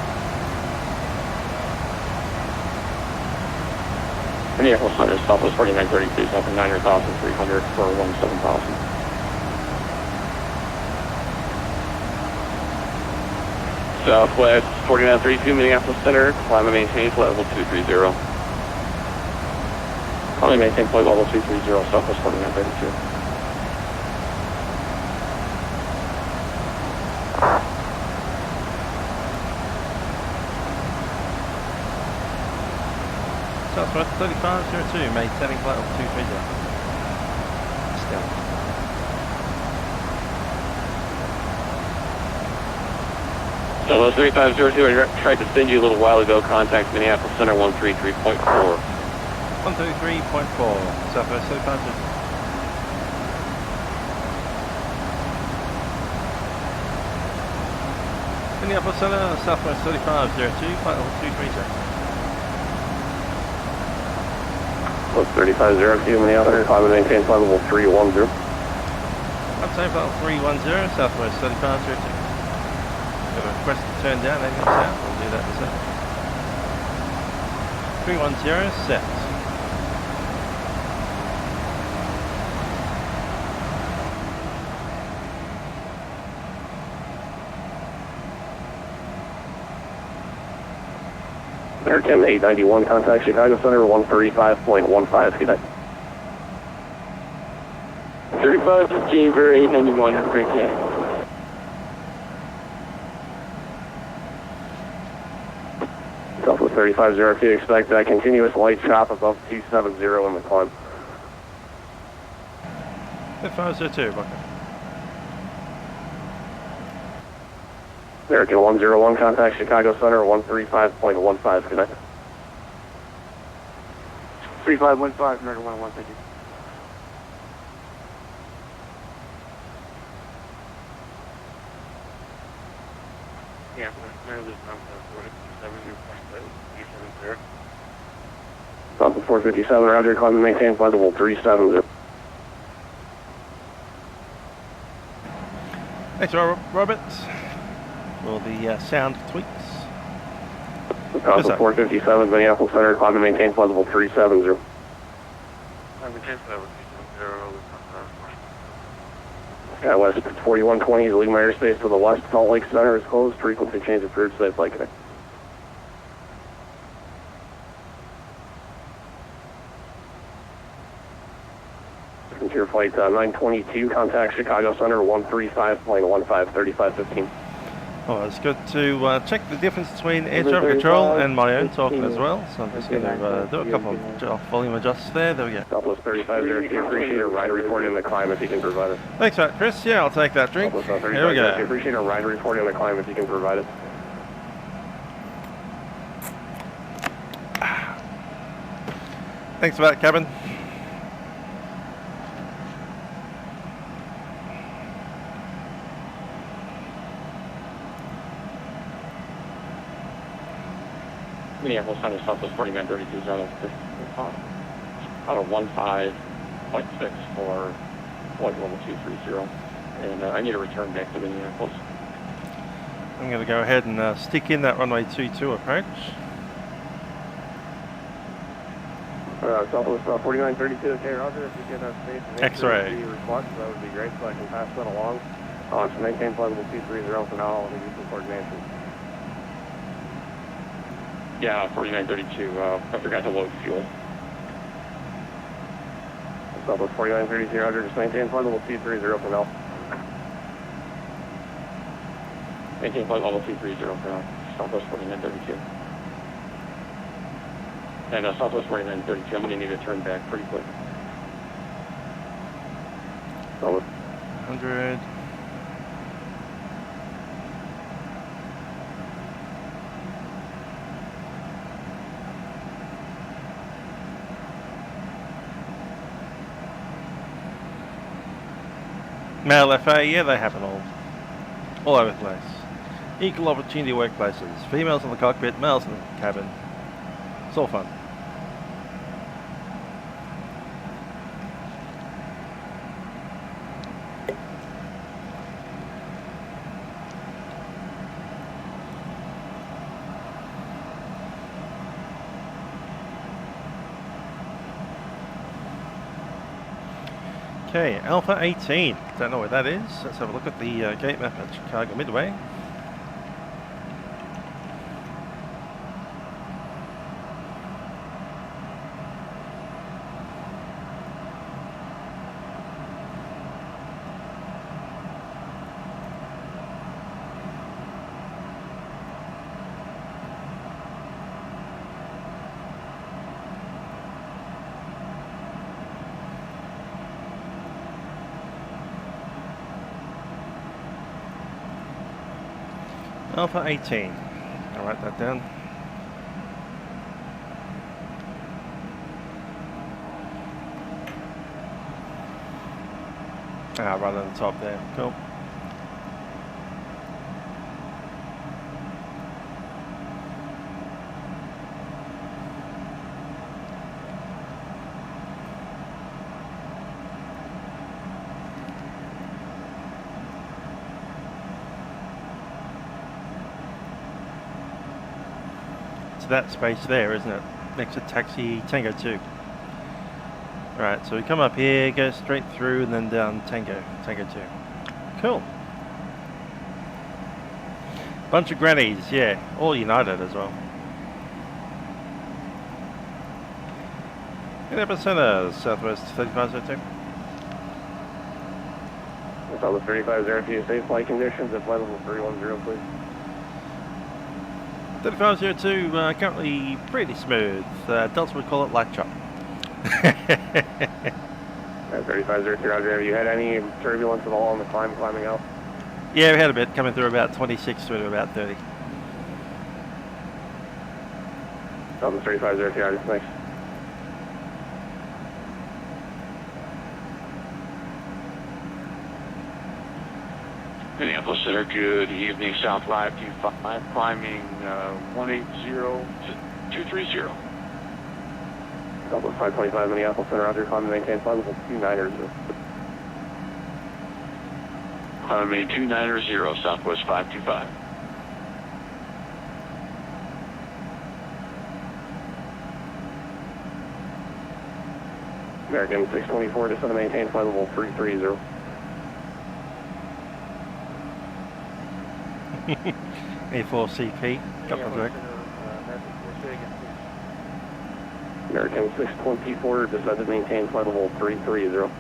Minneapolis Center, Southwest 4932, south of 9,300 for 17,000. Southwest 4932, Minneapolis Center, climb and maintain flight level 230. Climb and maintain flight level 230, Southwest 4932. Southwest 3502, maintaining flight level 230. Still. So 3502, I tried to send you a little while ago. Contact Minneapolis Center 133.4. 133.4, Southwest 3502. Minneapolis Center, Southwest 3502, flight level 230. Well, 3502, Minneapolis, climb and maintain flight level 310. Maintain flight level 310, Southwest 3502. Got a request to turn down, heading south. We'll do that in a second. 310, set. American 891, contact Chicago Center 135.15, see that. 3515 for 891, great day. Southwest 3502, expect that continuous light chop above 270 in the climb. 3502, Bucket. American 101, contact Chicago Center, 135.15, connect. 3515, American 101, thank you. Yeah, Minneapolis, 457, South 457, roger, climb and maintain flight level 370. Thanks, Robert. For the sound tweaks. South 457, Minneapolis Center, climb and maintain flight level 370. Yeah, west 4120, leaving my airspace to the west, Salt Lake Center is closed, frequency change approved, safe flight connect. Frontier flight 922, contact Chicago Center, 135.15, 3515. Oh, it's good to check the difference between air traffic control and my own talking as well. So I'm just going to do a couple of volume adjusts there. There we go. Southwest 3502, appreciate a ride report in the climb if you can provide it. Thanks for that, Chris. Yeah, I'll take that drink. Here we go. Appreciate a ride report in the climb if you can provide it. Thanks for that, Kevin. Minneapolis Center, Southwest 49, 32, out of 15.6 for flight level 230, and I need to return back to Minneapolis. I'm going to go ahead and stick in that runway 22 approach. Southwest 4932, okay, roger. If you get space and X-ray reflux, that would be great, so I can pass that along. So maintain flight level 230 for now. I'll give you some coordination. Yeah, 4932, I forgot to load fuel. Southwest 4932, roger, just maintain flight level 230 for now. Maintain flight level 230 for now, Southwest 4932. And Southwest 4932, I'm going to need to turn back pretty quick. Southwest 100. Male FA, yeah, they happen all over the place. Equal opportunity workplaces. Females in the cockpit, males in the cabin. It's all fun. Okay, Alpha 18. Don't know where that is. Let's have a look at the gate map at Chicago Midway. Alpha 18. I'll write that down. Right on the top there. Cool. That space there, isn't it? Next to taxi Tango 2. Alright, so we come up here, go straight through, and then down Tango 2. Cool. Bunch of grannies, yeah, all united as well. Minneapolis Southwest 3502. Southwest 3502, safe flight conditions at flight level 310, please. 3502, currently pretty smooth. Delta would call it light chop. 3502, roger. Have you had any turbulence at all on the climbing out? Yeah, we had a bit coming through about 26 through to about 30. Southwest 350, thanks. Minneapolis Center, good evening, South 525, climbing 180 to 230. Southwest 525, Minneapolis Center, Roger, climb and maintain flight level 290. Climbing 290, Southwest 525. American 624, descend and maintain flight level 330. A4CP, couple of direct. American 624, descend and maintain flight level 330.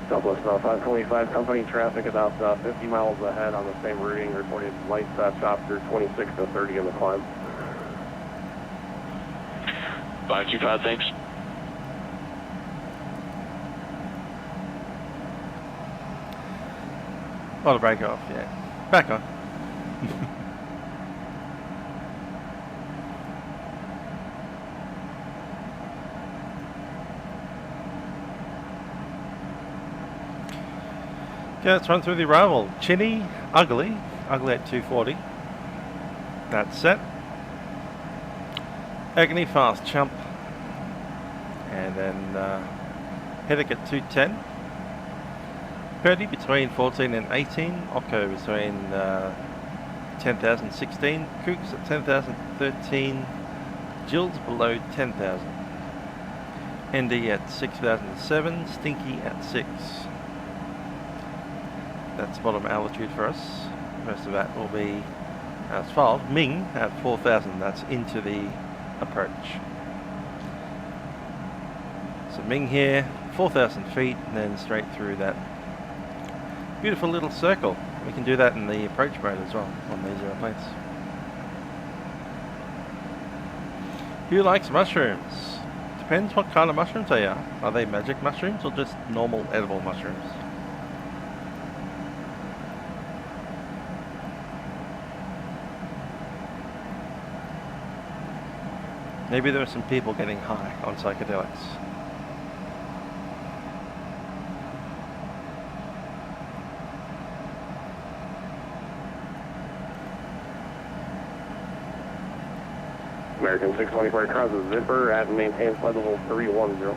Southwest 525, company traffic about 50 miles ahead on the same routing, reported light stop through 26 to 30 in the climb. 525, thanks. Auto break off, yeah. Back on. Okay, let's run through the arrival. Chinny, ugly at 240. That's set. Agony, fast chump. And then Headache at 210. Purdy between 14 and 18. Occo between 10,000 and 16. Kooks at 10,013. Jills below 10,000. Hendy at 6,007. Stinky at 6. That's bottom altitude for us. Most of that will be as filed. Ming at 4,000. That's into the approach. So Ming here, 4,000 feet, and then straight through that beautiful little circle. We can do that in the approach mode as well on these airplanes. Who likes mushrooms? Depends what kind of mushrooms they are. Are they magic mushrooms or just normal edible mushrooms? Maybe there are some people getting high on psychedelics. American 624 crosses zipper at and maintains flight level 310.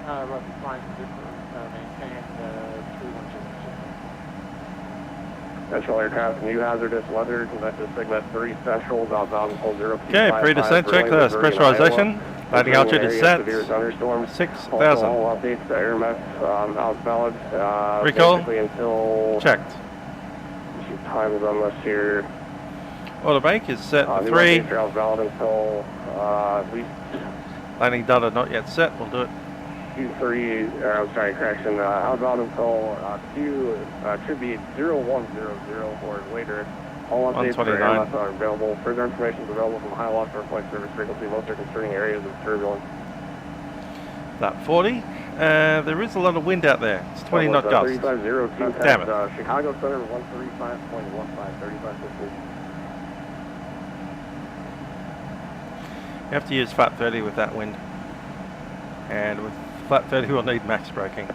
Rough flying zipper, maintain 310. Central aircraft, new hazardous weather, conducted Sigma 3 special, outbound hold 0. Okay, pre-descent checklist, pressurization, landing altitude is set, 6,000. All updates to air mess, outbound, recall, basically until checked. Time is on this here. Auto bank is set for 3. Outbound until at least landing data not yet set, we'll do it. correction, outbound until should be 0100 or later. All updates for AirMS are available. Further information is available from high loft or flight service frequency. Most are concerning areas of turbulence. That 40. There is a lot of wind out there. It's 20 knot gusts. Damn it. Chicago Center 135.15, 3550. You have to use flat 30 with that wind. And with flat 30 we'll need max braking.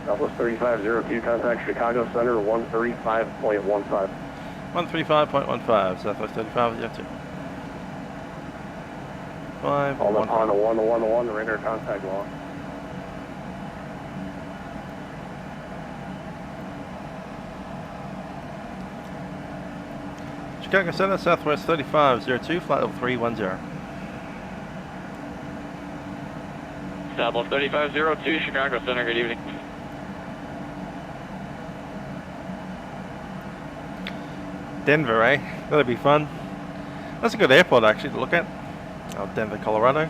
Southwest 3502, contact Chicago Center 135.15. 135.15, Southwest 3502. 5, on the 1, radar contact loss. Chicago Center, Southwest 3502, flight level 310. Southwest 3502, Chicago Center, good evening. Denver, eh? That'll be fun. That's a good airport actually to look at. Oh, Denver, Colorado.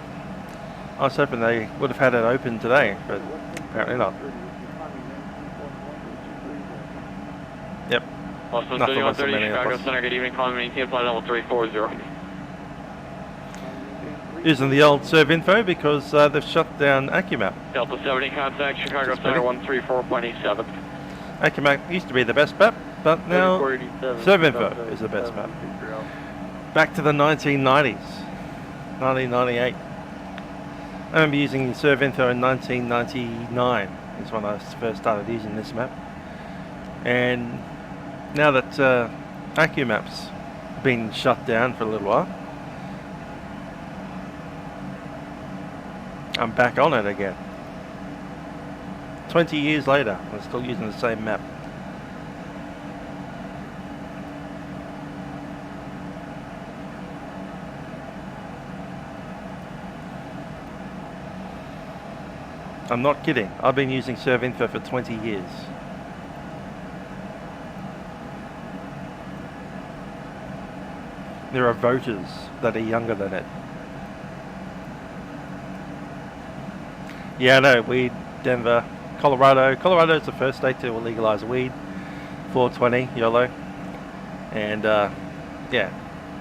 I was hoping they would have had it open today, but apparently not. Yep. Boston Nothing less than 3130, Chicago Minneapolis. Center, good evening, calling maintain flight level 340. Using the old serve info because they've shut down AccuMap. Delta 70, contact Chicago Center 134.87. AccuMap used to be the best map, but now serve info is the best map. Back to the 1990s, 1998. I remember using serve info in 1999. Is when I first started using this map. And now that AccuMap's been shut down for a little while, I'm back on it again. 20 years later, I'm still using the same map. I'm not kidding. I've been using serve info for 20 years. There are voters that are younger than it. Yeah, no, weed, Denver, Colorado. Colorado is the first state to legalize weed. 420, YOLO. And, yeah,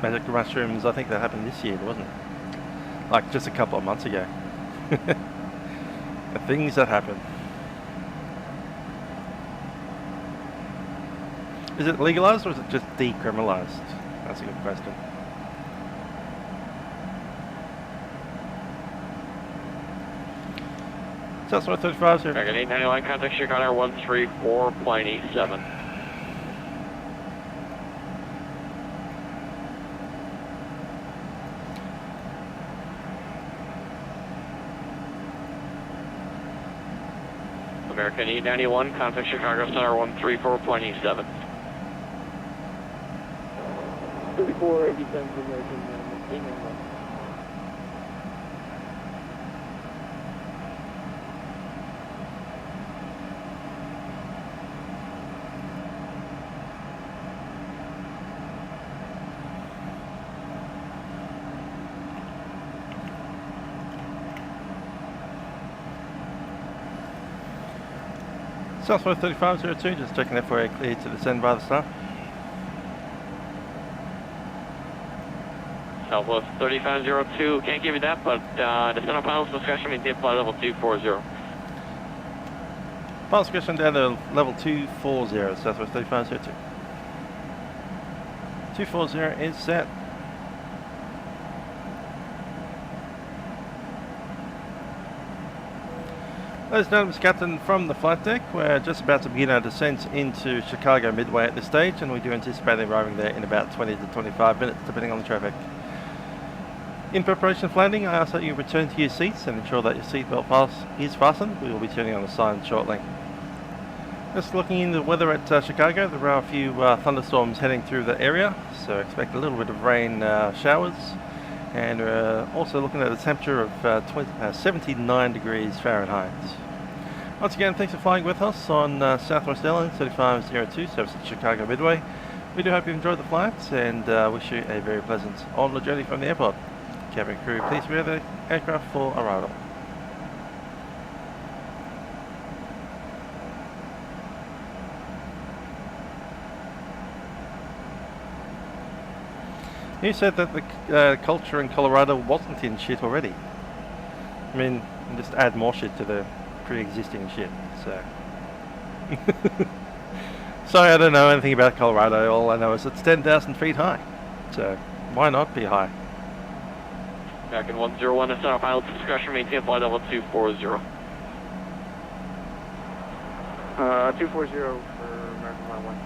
magic mushrooms, I think that happened this year, wasn't it? Like, just a couple of months ago. The things that happen. Is it legalized or is it just decriminalized? That's a good question. Southwest 35, sir. Dragon 891, contact Chicago 134.87. American 891, contact Chicago Center 134.87. 3487 American 891. Southwest 3502, just checking that for a clear to descend by the star. Southwest 3502, can't give you that, but descend on pilots discussion, maintain flight level 240. Pilot discussion down to level 240, Southwest 3502. 240 is set. Ladies and gentlemen, Captain from the flight deck. We're just about to begin our descent into Chicago Midway at this stage, and we do anticipate arriving there in about 20 to 25 minutes, depending on the traffic. In preparation for landing, I ask that you return to your seats and ensure that your seatbelt is fastened. We will be turning on the sign shortly. Just looking into the weather at Chicago, there are a few thunderstorms heading through the area, so expect a little bit of rain showers. And we're also looking at a temperature of 79 degrees Fahrenheit. Once again, thanks for flying with us on Southwest Airlines 3502, service at Chicago Midway. We do hope you enjoyed the flight and wish you a very pleasant onward journey from the airport. Cabin crew, please prepare the aircraft for arrival. You said that the culture in Colorado wasn't in shit already. I mean, just add more shit to the pre-existing shit, so. Sorry, I don't know anything about Colorado. All I know is it's 10,000 feet high. So, why not be high? Back in 101, descend on pilots discussion, maintain flight level 240. 240 for American Line 1.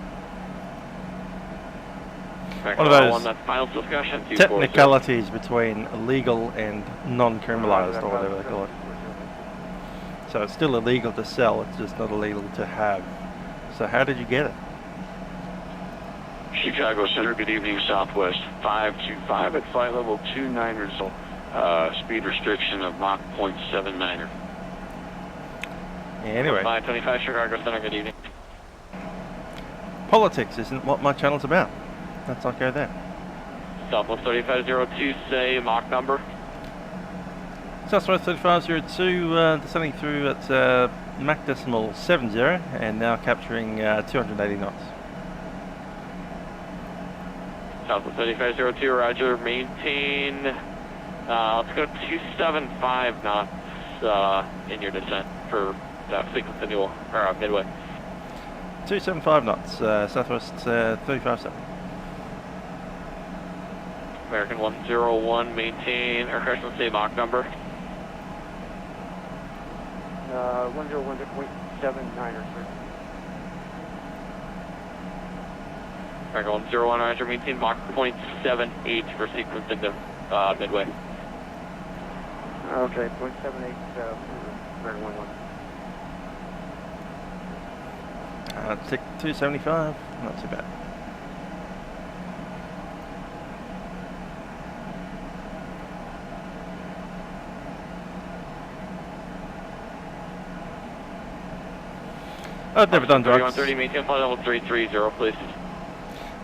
One of those that's pilots discussion, technicalities between illegal and non-criminalized, or whatever they call it. So it's still illegal to sell, it's just not illegal to have. So how did you get it? Chicago Center, good evening, Southwest 525 at flight level 29er, so speed restriction of Mach 0.79er. Anyway. 525 Chicago Center, good evening. Politics isn't what my channel's about. That's okay there. Southwest 3502, say Mach number. Southwest 3502, descending through at Mach decimal 70 and now capturing 280 knots. Southwest 3502, roger, maintain, let's go 275 knots in your descent for sequence renewal, or Midway. 275 knots, Southwest 357. American 101, maintain, or correction, say Mach number. 101.79 or so. American 101, roger, maintain Mach 0.78 for sequence into Midway. Okay, 0.78 American 11. Tick 275, not too bad. I've never done drugs. 3130, maintain flight level 330, please.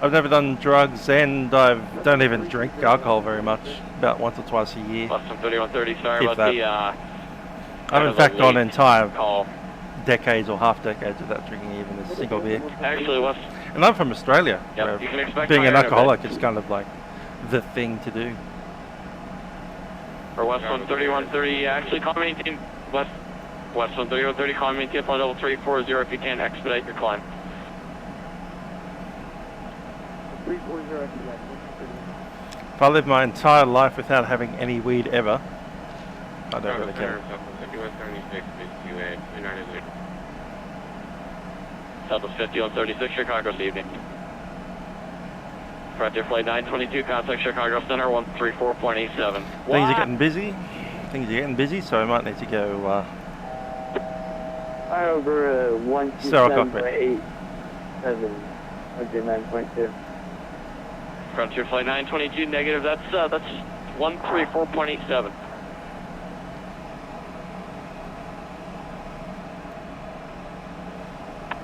I've never done drugs, and I don't even drink alcohol very much. About once or twice a year. Custom 3130, sorry If about that. the, I'm in fact on entire call. decades or half decades without drinking even a single beer. Actually, what's... And I'm from Australia, Yep, where you can expect being an higher alcoholic events. is kind of like the thing to do. For West 13130, actually call maintain West 13130, call maintain flight level 340 if you can expedite your climb. 340. If I live my entire life without having any weed ever, I don't really care. Southwest 5136, Chicago this evening. Frontier Flight 922, contact Chicago Center 134.87. Things are getting busy. Things are getting busy, so I might need to go. Over Sarah cockpit. 127.87, 9.2. Frontier Flight 922, negative. That's 134.87.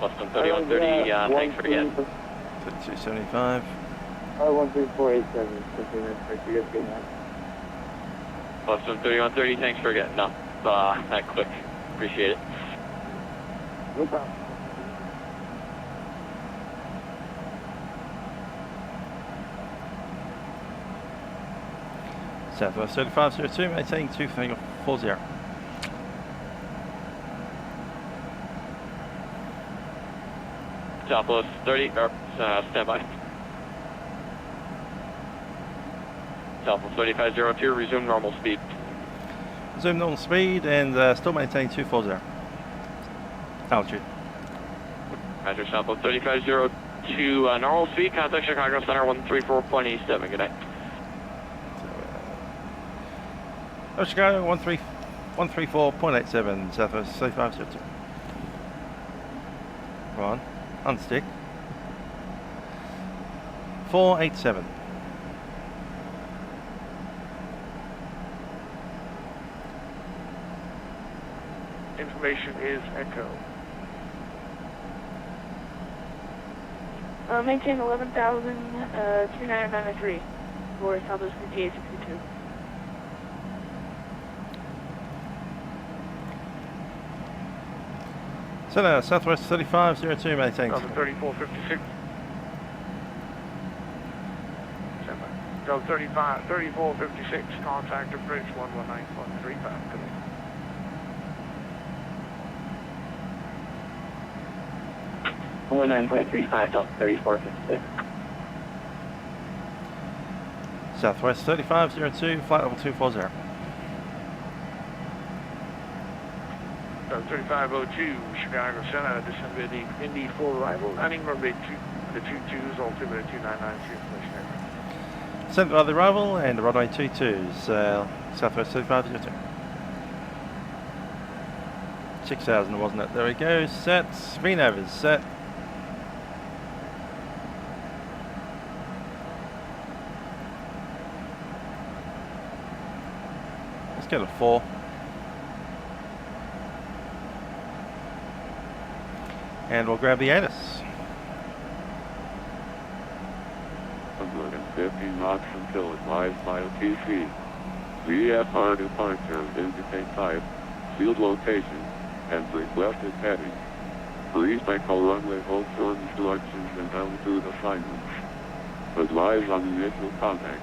Western 3130, thanks for getting. 275. 134.87, something that's right. You guys getting that? Western 3130, thanks for getting up that quick. Appreciate it. No problem. Southwest 3502, maintaining 2340. Southwest 30, stand by. Southwest 3502, resume normal speed. Resume normal speed and still maintaining 240. Altitude. Roger, Southwest 3502, normal speed, contact Chicago Center 134.87, good night. Oh, Chicago 134.87, Southwest 3502. Come on, unstick. 487. Information is Echo. Maintain 11,000, 2993 for Southwest 5862. Center, Southwest 3502, maintaining. 3456. Delta 3456, contact approach 119.35. Good night. Over 9.35, Delta 3456. Southwest 3502, flight level 240. 3502, Chicago Center, descend with the Indy full arrival, landing runway 22s, altimeter 2992, stationary. Sent by the arrival and the runway 22s, Southwest 3502. 6,000 wasn't it? There we go, set, Speedovers, set. Let's get a 4. And we'll grab the ATIS. 15 knots until advised by OTC. VFR departure, indicate type, field location, and requested heading. Please take all runway hold short instructions and altitude assignments. Advise on initial contact.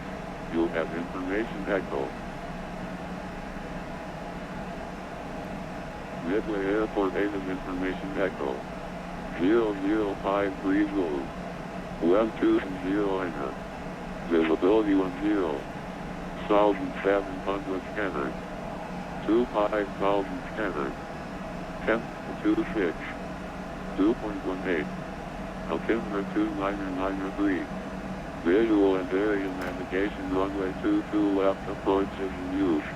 You'll have information echo. Midway Airport native information echo. 00530. 120 enter. Visibility 10. 1,700 scattered. 25,000 scattered. 10.26. 2.18. Altimeter 299 Visual and aerial navigation runway 22 left approach is in use.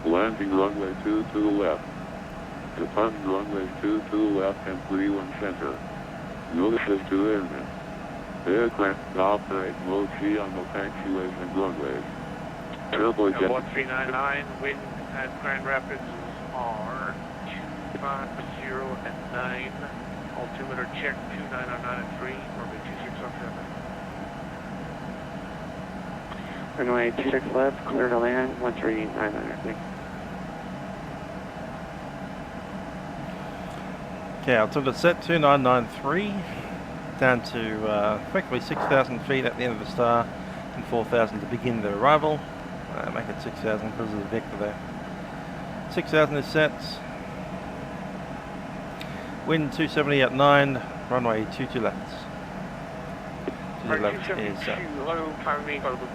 Landing runway 22 left. Departing runway 22 left and 31 center. Notices to airmen. Aircraft operate mode C on the taxiways and runways. Turbo jet. 1399, wind at Grand Rapids are 250 and 9. Altimeter check 2909 and 3, runway 26 up 7. Runway 26 left, clear to land, 1399, thanks. Okay, altimeter set 2993 down to effectively 6,000 feet at the end of the star and 4,000 to begin the arrival. Make it 6,000 because of the vector there. 6,000 is set. Wind 270 at 9, runway 22 left. 22 left is set. Hello, climb me, got about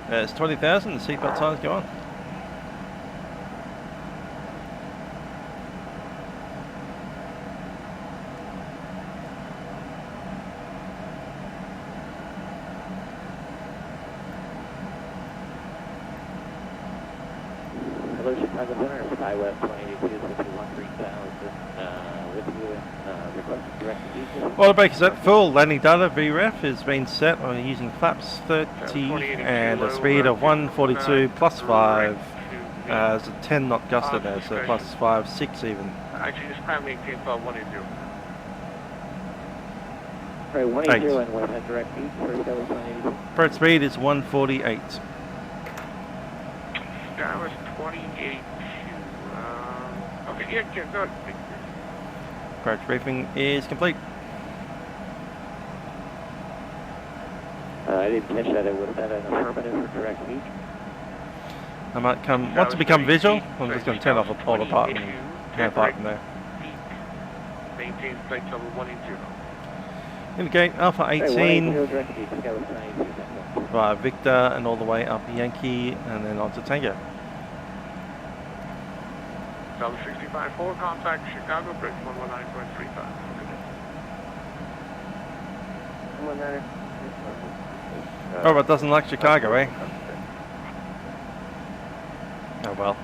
230. It's 20,000, the seatbelt signs go on. Hello, Chicago Center, SkyWest 2822 with you and requesting direct visa. Well, breakers at full. Landing data VREF has been set. We're using flaps 30 and a speed of 142 plus 5. There's a 10 knot gust in there, so plus 5, 6 even. Actually, just climb maintain about 180. Right, 180 and with that direct visa for SkyWest 180. Approach speed is 148. SkyWest 282. Okay, yeah, go ahead. Approach briefing is complete. I didn't catch that. Was that an affirmative or direct speech? I might come, once it becomes visual, I'm just going to turn off all the part and hand apart from there. Maintain flight level 180. Indicate Alpha 18 via Victor and all the way up Yankee and then onto Tango. Level 65-4, contact Chicago Bridge 119.35. Oh, but doesn't like Chicago, eh? Oh well.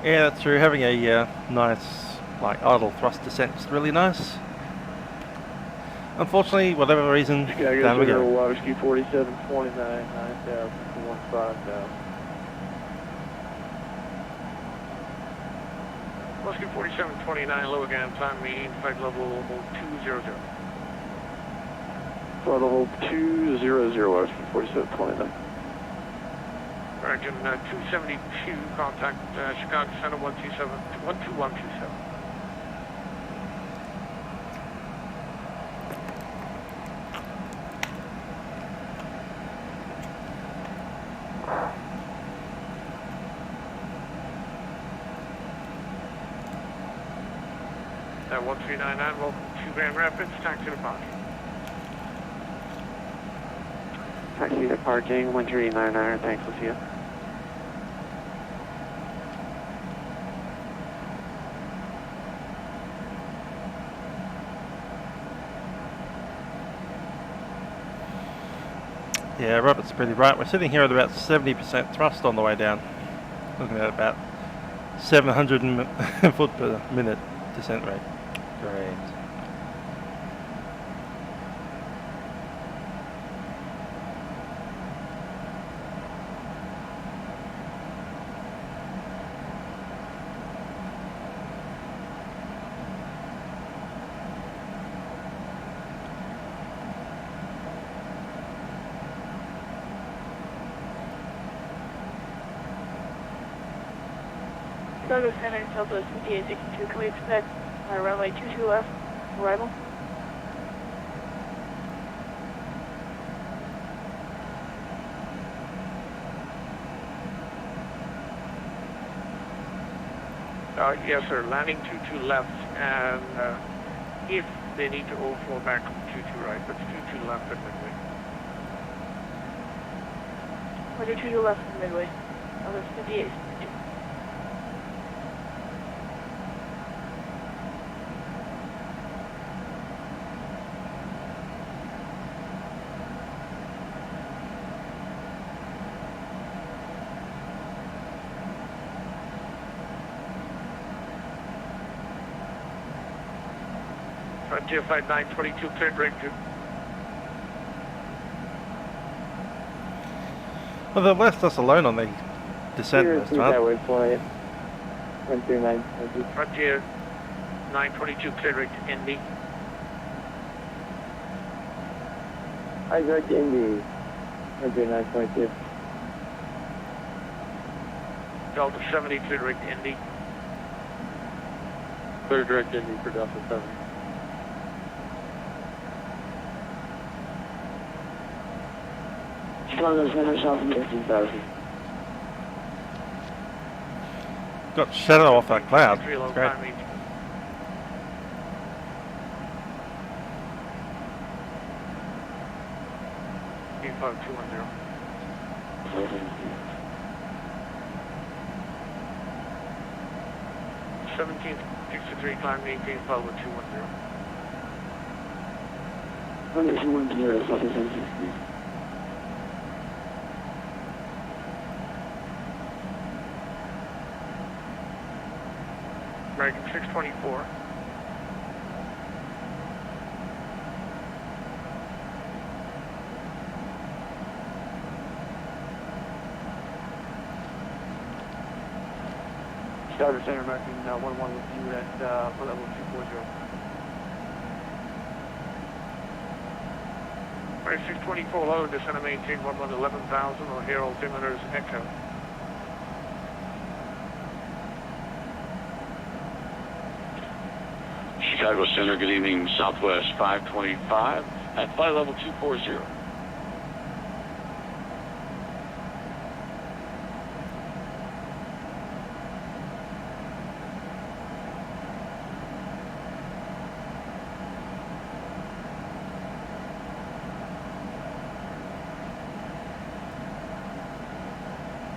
Yeah, that's true. Having a nice, like, idle thrust descent is really nice. Unfortunately, whatever reason, down we go. Watersky 4729, 9,000 to 15,000. Watersky 4729, low again, climb me, flight level 200. Flight level 200, Watersky 4729. American 272, contact Chicago Center 12127. 1399, welcome to Grand Rapids, taxi departure. Taxi departing 1399, thanks, we'll see you. Yeah, Robert's pretty right. We're sitting here at about 70% thrust on the way down. Looking at about 700 foot per minute descent rate. Great. Chicago Center, Southwest 5862, can we expect runway 22 left, arrival? Yes, sir, landing 22 left, and if they need to overflow back from 22 right, that's 22 left at Midway. Roger, 22 left from Midway, Southwest 5862. Frontier Flight 922, cleared rig 2. Well, they left us alone on the descent this time. That word for it. 139. Frontier 922, cleared rig to Indy. I go to Indy. 139.2. Delta 70, cleared rig to Indy. Clear direct Indy for Delta 7. Chicago Center, south of 15,000. Got shadow off that cloud. It's great. Default 210. 1763, climb maintain follow 210. 210, south of 760. American 624. Chicago Center, American 11 with you at level 240. American 624 low, descend and maintain 11,000 or here altimeters echo. Chicago Center, good evening, Southwest 525 at flight level 240.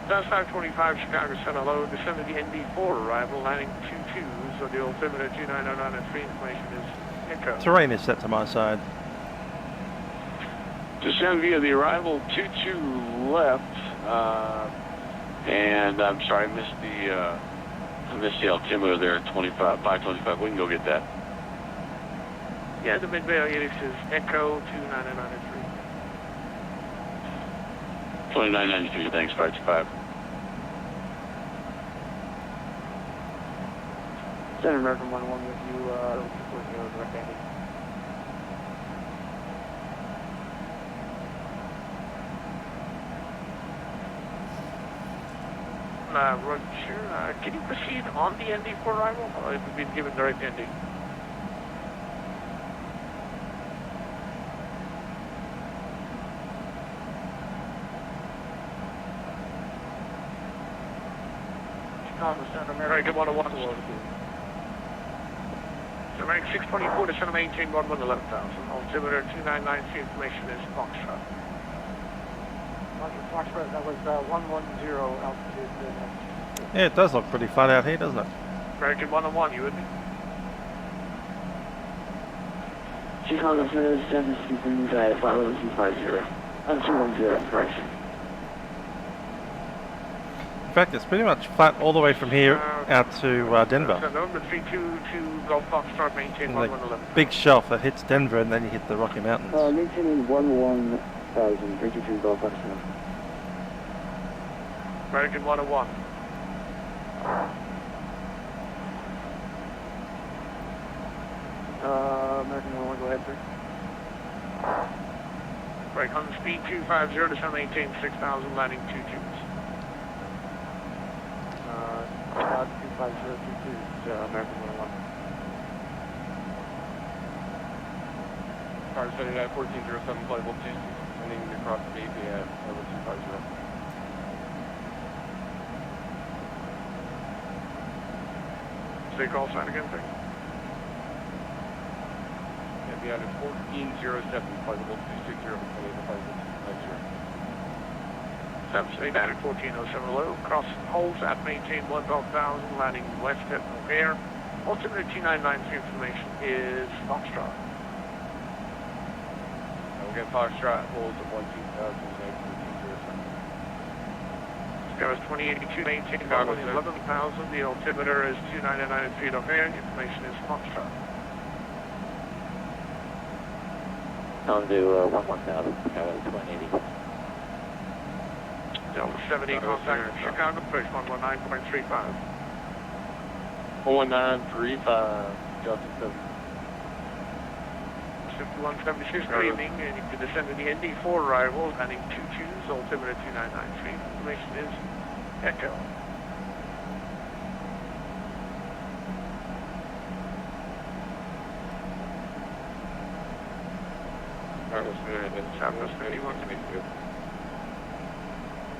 That's 525, Chicago Center low, descend to the ND4 arrival, landing 22, so the altimeter 2909 and 3 information is echo. Terrain is set to my side. Descend via the arrival 22 left, and I'm sorry, I missed the altimeter there at 525. We can go get that. Yeah, the Midway Helix is echo 2993. 2993, thanks, 525. Center American 11 with you, level 240, direct Andy. Roger, can you proceed on the ND4 arrival? Or have you been given direct ND? Chicago Center, American 101. American 624 to center maintain 11,000. Altimeter 299, information is Foxtrot. Foxtrot, that was 110 altitude. Yeah, it does look pretty flat out here, doesn't it? American 101, you with me? Chicago Center 735, flight level 250. 210, correction. In fact, it's pretty much flat all the way from here out to Denver. November 322 Golf Foxtrot, maintain And 1111. the big shelf that hits Denver and then you hit the Rocky Mountains. Maintaining 11,000, 322 Golf Foxtrot. American 101. American 101, go ahead, sir. Right, on speed 250 to center maintain 6,000, landing 22s. 25022, American 101. Car setting at 1407, flight level 2, landing across the BP at level 250. Say call sign again, thank you. Be out at 1407, flight level 260, flight level 250. South State at 1407 low, cross holes at maintain 12,000, landing west at O'Hare. Altimeter 299 information is Foxtrot. We'll get Foxtrot, holds at 12,000, That was 2082, maintain 11,000, the altimeter is 299 feet O'Hare, information is Foxtrot. I'll do 11,000, 180. Delta 70, contact Chicago, push 119.35. 11935, Delta 7. 5176, good evening, and you can descend to the ND4 arrival, landing 22s, altimeter 299 feet. Information is Echo. Southwest 5176.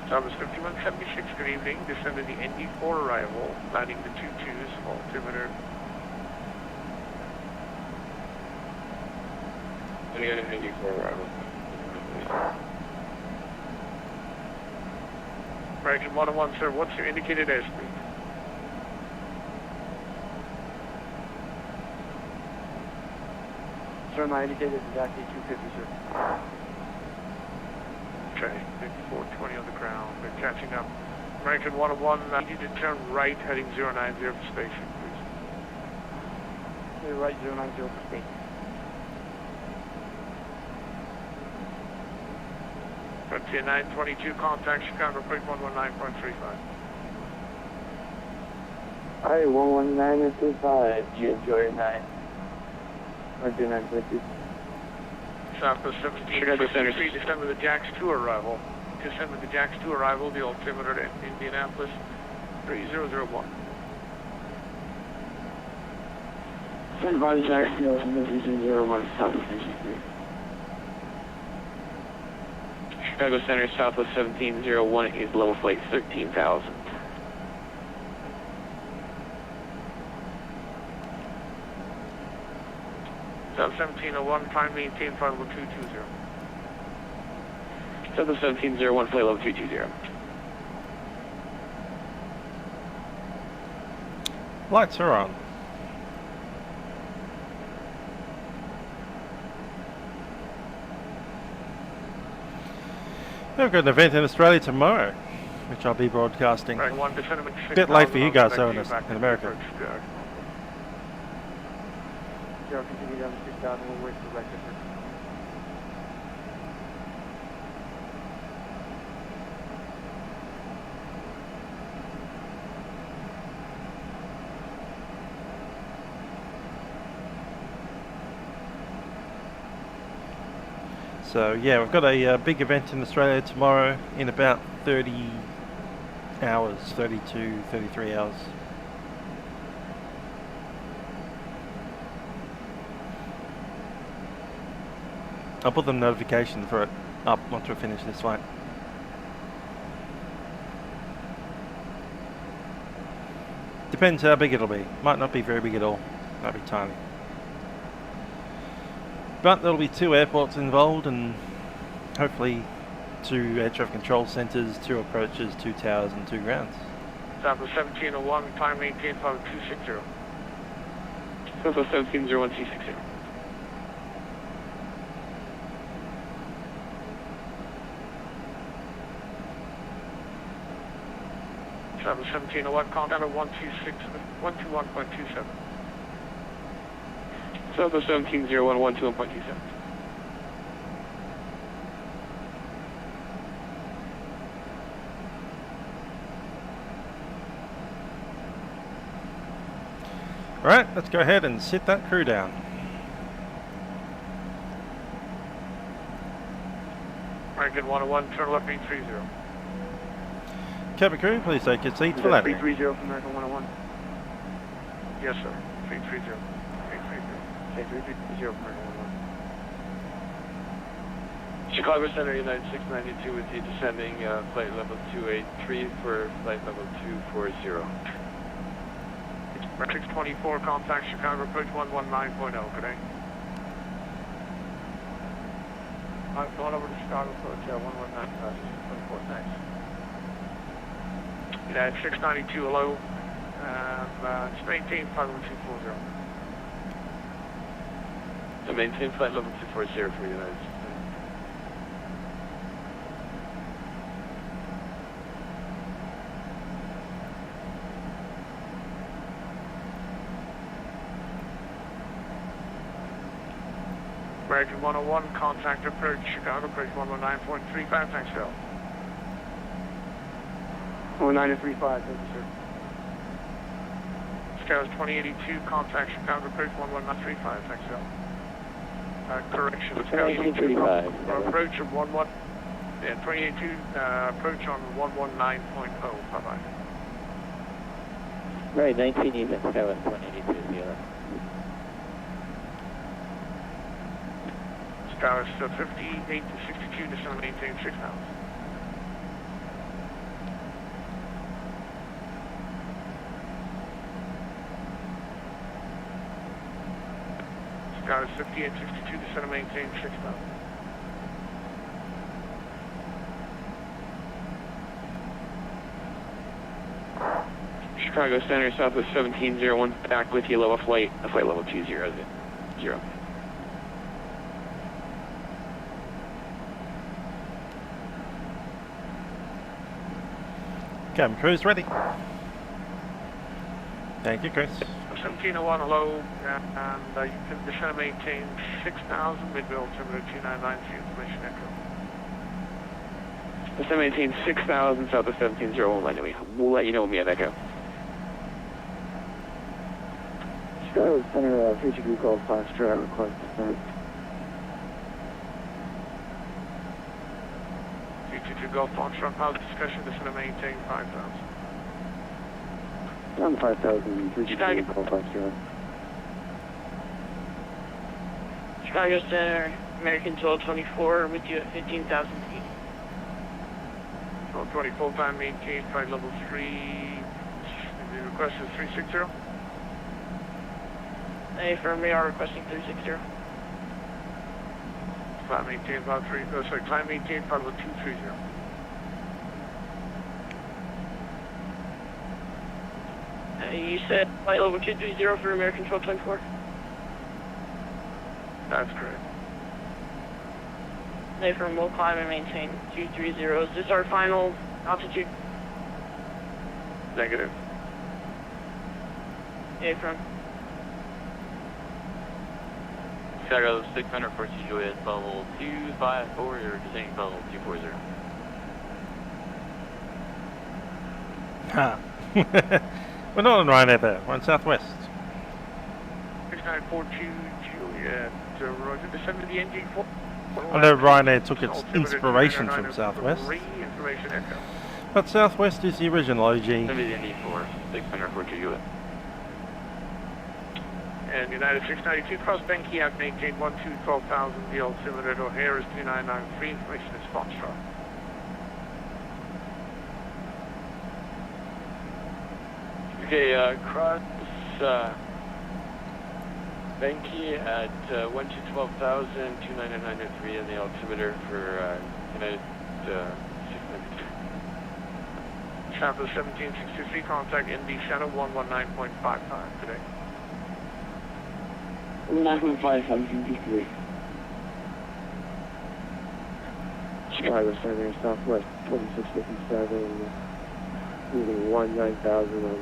Southwest 5176, good evening. Descend to the ND4 arrival, landing the 22s, altimeter. Any other ND4 arrival? American 101, sir, what's your indicated airspeed? Sir, my indicated is exactly 250, sir. Okay, big 420 on the ground. We're catching up. American 101, I need you to turn right, heading 090 for station, please. Right, 090 for station. Frontier 922, contact Chicago, quick 119.35. Alright, 119.35. You enjoy your night. Frontier 922. Southwest 1763, descend with the JAX 2 arrival. Descend with the JAX 2 arrival, the altimeter at Indianapolis, 3001. Send by the JAX 2 altimeter 3001, Southwest 63. Chicago Center, Southwest 1701 is level flight 13,000. South 1701, prime maintain flight level 220. Southwest 1701, flight level 320. Lights are on. We've got an event in Australia tomorrow, which I'll be broadcasting. Right, A bit late for you guys though in America. Sure, continue down to 6,000, we'll wait for the right difference. So yeah, we've got a big event in Australia tomorrow in about 30 hours, 32, 33 hours. I'll put the notification for it up once we finish this flight. Depends how big it'll be. Might not be very big at all. Might be tiny. But there'll be 2 airports involved and hopefully 2 air traffic control centres, 2 approaches, 2 towers and 2 grounds. Southwest 1701, climb maintain flight 260. Southwest 1701, 260. Southwest 1701, contact 121.27. Southwest 1701, 121.27. Alright, let's go ahead and sit that crew down. American 101, turn left 830. Cabin crew, please take your seats for landing. 330 from American 101. Yes, sir. 830. 830. Okay, 330 from American 101. Chicago Center, United 692 with you descending flight level 283 for flight level 240. 624, contact Chicago approach 119.0, good day. I'm going over to Chicago approach 119.24, thanks. United 692, hello. Just maintain flight level 240. So maintain flight level 240 for United States. American 101, contact approach Chicago approach 119.35, thanks, Phil. 119.35, thank you, sir. Chicago 2082, contact Chicago approach 119.35, thanks, Phil. Correction, Chicago 2082, approach of 11, yeah, 2082, approach on 119.0, bye-bye. Right, 19 even, Chicago 182 is the other. Chicago 58 to 62, descend maintain 6,000. Chicago 58 62, descend maintain 6,000. Chicago Center, Southwest 1701, back with you, level flight level 200. Cabin crew's ready. Thank you, Chris. 1701, hello, and you can descend and maintain 6,000, Midway altimeter 2993, information echo. Descend maintain 6,000, Southwest 1701, we'll let you know when we have echo. Chicago Center, 3 degree Golf Foxtrot, request descent. 322 Golf Foxtrot, pilot discussion, descend and maintain 5,000. Down 5,000, 3 degree Golf Foxtrot. Chicago Center, American 1224, with you at 15,000 feet. 1220, full-time maintain, flight level 3, the request is 360. Hey, firm, they are requesting 360. Climb maintain about 3, oh sorry, climb maintain flight level 230. You said flight level 230 for American 1224? That's correct. Hey, firm, we'll climb and maintain 230. Is this our final altitude? Negative. Hey, firm. Chicago 640 Juliet, level 254, you're descending level 240. Ha. We're not on Ryanair there, we're on Southwest. 6942 Juliet, Roger, descend to the NG 4. I know Ryanair took its inspiration from Southwest, Information echo. but Southwest is the original OG. Descend to the NG 4, 640 Juliet. And United 692, cross Benki out, maintain 12,000, the altimeter at O'Hare is 2993, information is Foxtrot. Okay, cross Banky at 112,000, 29993 in the altimeter for United 692. Chapter 1763, contact ND Center 119.55 today. 9.5, 1763. Chicago Center, Southwest 2657, moving 19,000 on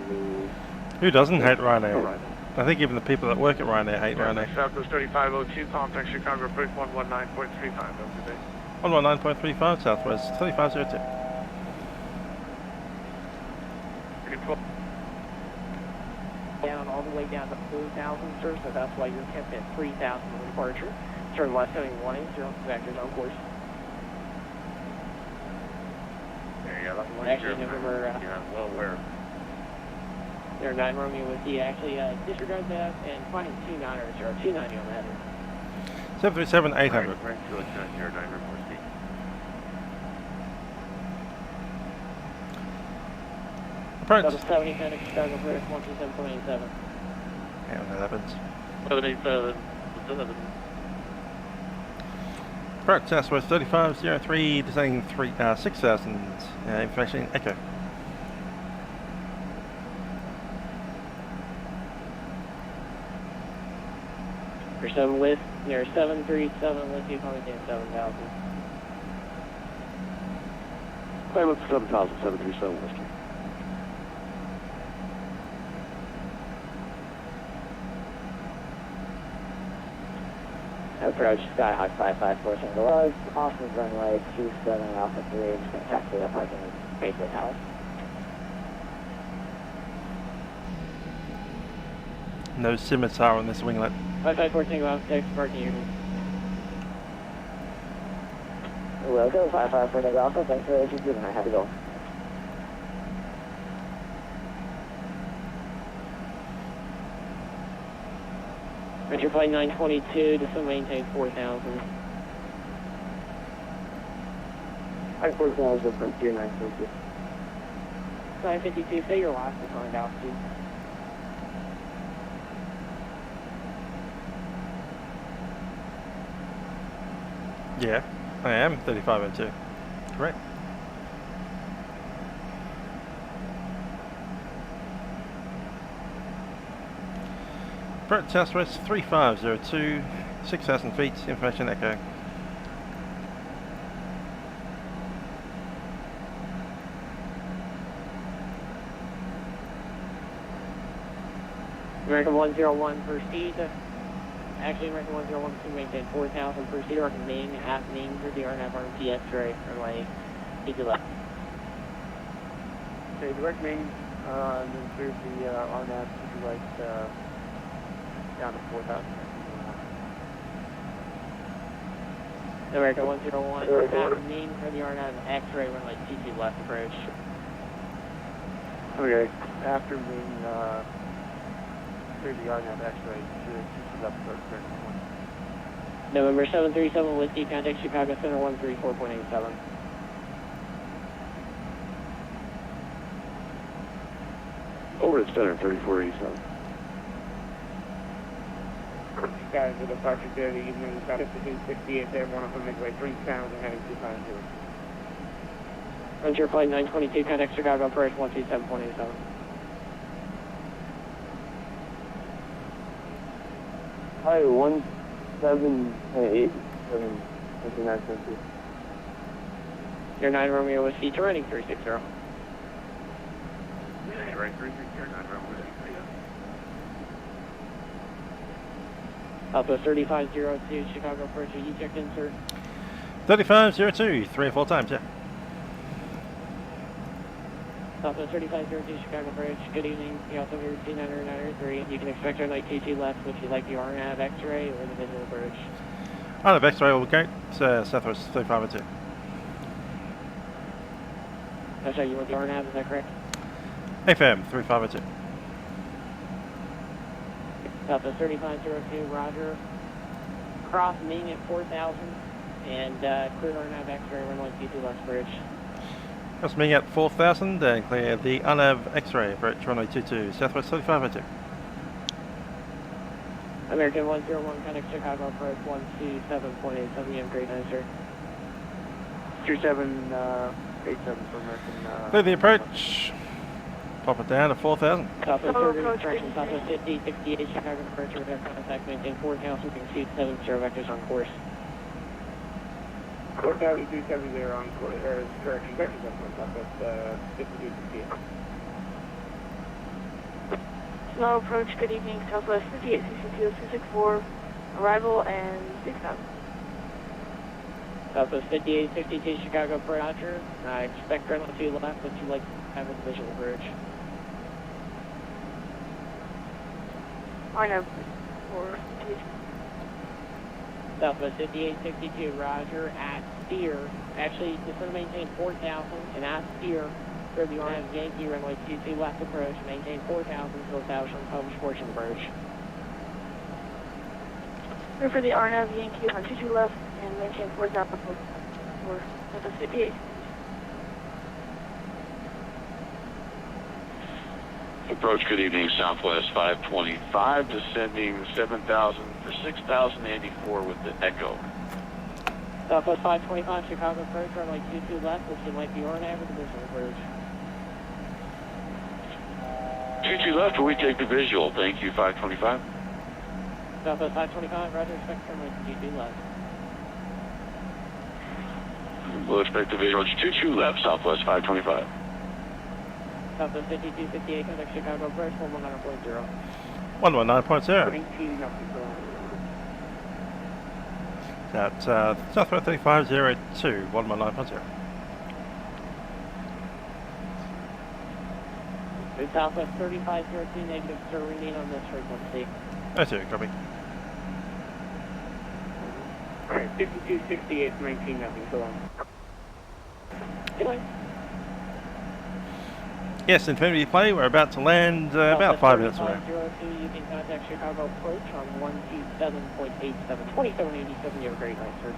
Who doesn't hate Ryanair? I think even the people that work at Ryanair hate Ryanair. Southwest 3502, contact Chicago approach 119.35 today. 119.35 Southwest 3502. Down all the way down to 4,000, sir, so that's why you're kept at 3,000 on departure. Turn left heading 180, vectors on course. Actually, November, well aware. There 9 Romeo with you. Actually, disregard that and find 29ers or 290 on that. 737 800. Right, so it's not here, 9 Romeo. Approach. 70 Phoenix, Chicago British 127.87. Yeah, when that happens. 787. Approach Southwest 3503, descending 6,000. Information Echo. For 7 with, near 737 with you, coming in 7,000. Climb up to 7,000, 737 whiskey. Approach Sky Hawk 554 single lows, Austin runway 27 Alpha 3, just going to taxi the parking Baseway House. No scimitar on this winglet. 554 single Alpha 6, parking unit. Welcome, 554 single Alpha, thanks for the issues, and I have to go. Venture flight 922, just to maintain 4,000. High 4,000 from Tier 922. 952, say your last assigned altitude. Yeah, I am 3502. Correct. Approach Southwest 3502, 6,000 feet, information Echo. American 101 proceed. Actually, American 101 to maintain 4,000 proceed. Or Ming at Ming for the RNAV RMT X-ray runway. Keep you left. Okay, direct Ming, and then clear the RNAV to the right down to 4,000. American 101 at Ming for the RNAV X-ray runway. TT left approach. Okay, after Ming, clear the RNAV X-ray to TT left approach. November 737 Whiskey, contact Chicago Center 134.87. Over to Center 3487. Guys, with departure there, the evening, about 5268 there, one of them Midway 3 sounds and heading 250. Venture flight 922, contact Chicago approach 127.87. Hi, 1787, 5972. Your 9 Romeo Whiskey, terrain 360. Right, 360, 9 Romeo. Alpha 3502, Chicago approach, are you checked in, sir? 3502, 3 or 4 times, yeah. Alpha 3502, Chicago approach, good evening. You also hear C993. You can expect our light TT left if you like the RNAV X-ray or the visual approach. I have X-ray will go. Southwest 3502. I'm sorry, you want the RNAV, is that correct? FM 3502. Alpha 3502, roger. Cross Ming at 4,000 and clear RNAV X-ray runway TT left bridge. That's me at 4,000 and clear the RNAV X-ray approach runway 22, Southwest 3502. American 101, contact Chicago approach 127.87, you have a great night, sir. 2787 for American. Clear the approach. Pop it down to 4,000. Southwest 30, direction Southwest 50, 68, Chicago approach, we have contact, maintain 4,000, we can see 70 vectors on course. 4,270 on course, correction, vectors on course, Southwest 5268. Slow approach, good evening, Southwest 5862, 264, arrival and 6,000. Southwest 5862, Chicago approach, Roger. I expect runway 2 left, would you like to have a visual approach? I know, for Southwest 5862, Roger, at steer. Actually, just want to maintain 4,000 and at steer for the RNAV Yankee runway 22 left approach, maintain 4,000 to establish on published portion approach. Clear for the RNAV Yankee on 22 left and maintain 4,000 for Southwest 58. Approach, good evening, Southwest 525, descending 7,000 for 6,084 with the Echo. Southwest 525, Chicago approach, runway 22 left, which you like the RNAV with the visual approach. 22 left, we take the visual. Thank you, 525. Southwest 525, Roger, expect runway 22 left. We'll expect the visual. 22 left, Southwest 525. Southwest 5258, contact Chicago approach, 119.0. 119.0. That's Southwest 3502, 119.0. Southwest 3502, negative, sir, remain on this frequency. That's it, copy. Alright, 5268, 19 nothing, so long. Good night. Yes, Infinity Play, we're about to land about 5 minutes away. 3502, you can contact Chicago approach on 127.87, 2787, you have a great night, sir.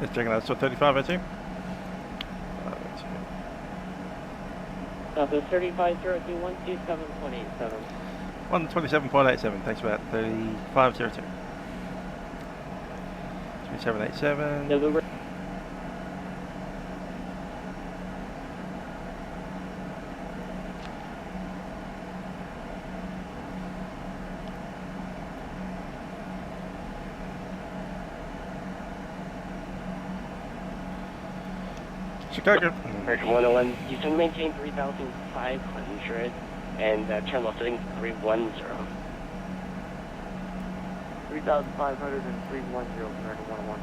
Let's check it out, so 3502. Southwest 3502, 127.87. 127.87, thanks for that, 3502. 2787. November. Chicago. American 101, you can maintain 3,500 and turn left heading 310. 3,500 and 310, American 101.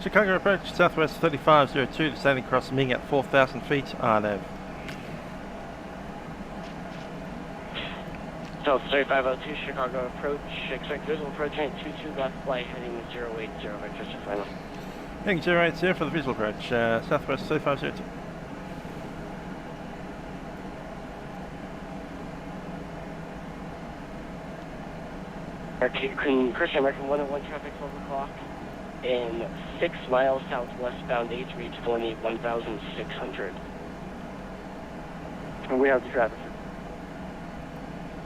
Chicago approach, Southwest 3502, descending across Ming at 4,000 feet, RNAV. South 3502, Chicago approach, expect visual approach range 22 left flight heading 080, vectors to final. Heading 080 for the visual approach, Southwest 3502. Christian American 101 traffic 12 o'clock in 6 miles southwestbound H reach 1,600. And we have the traffic.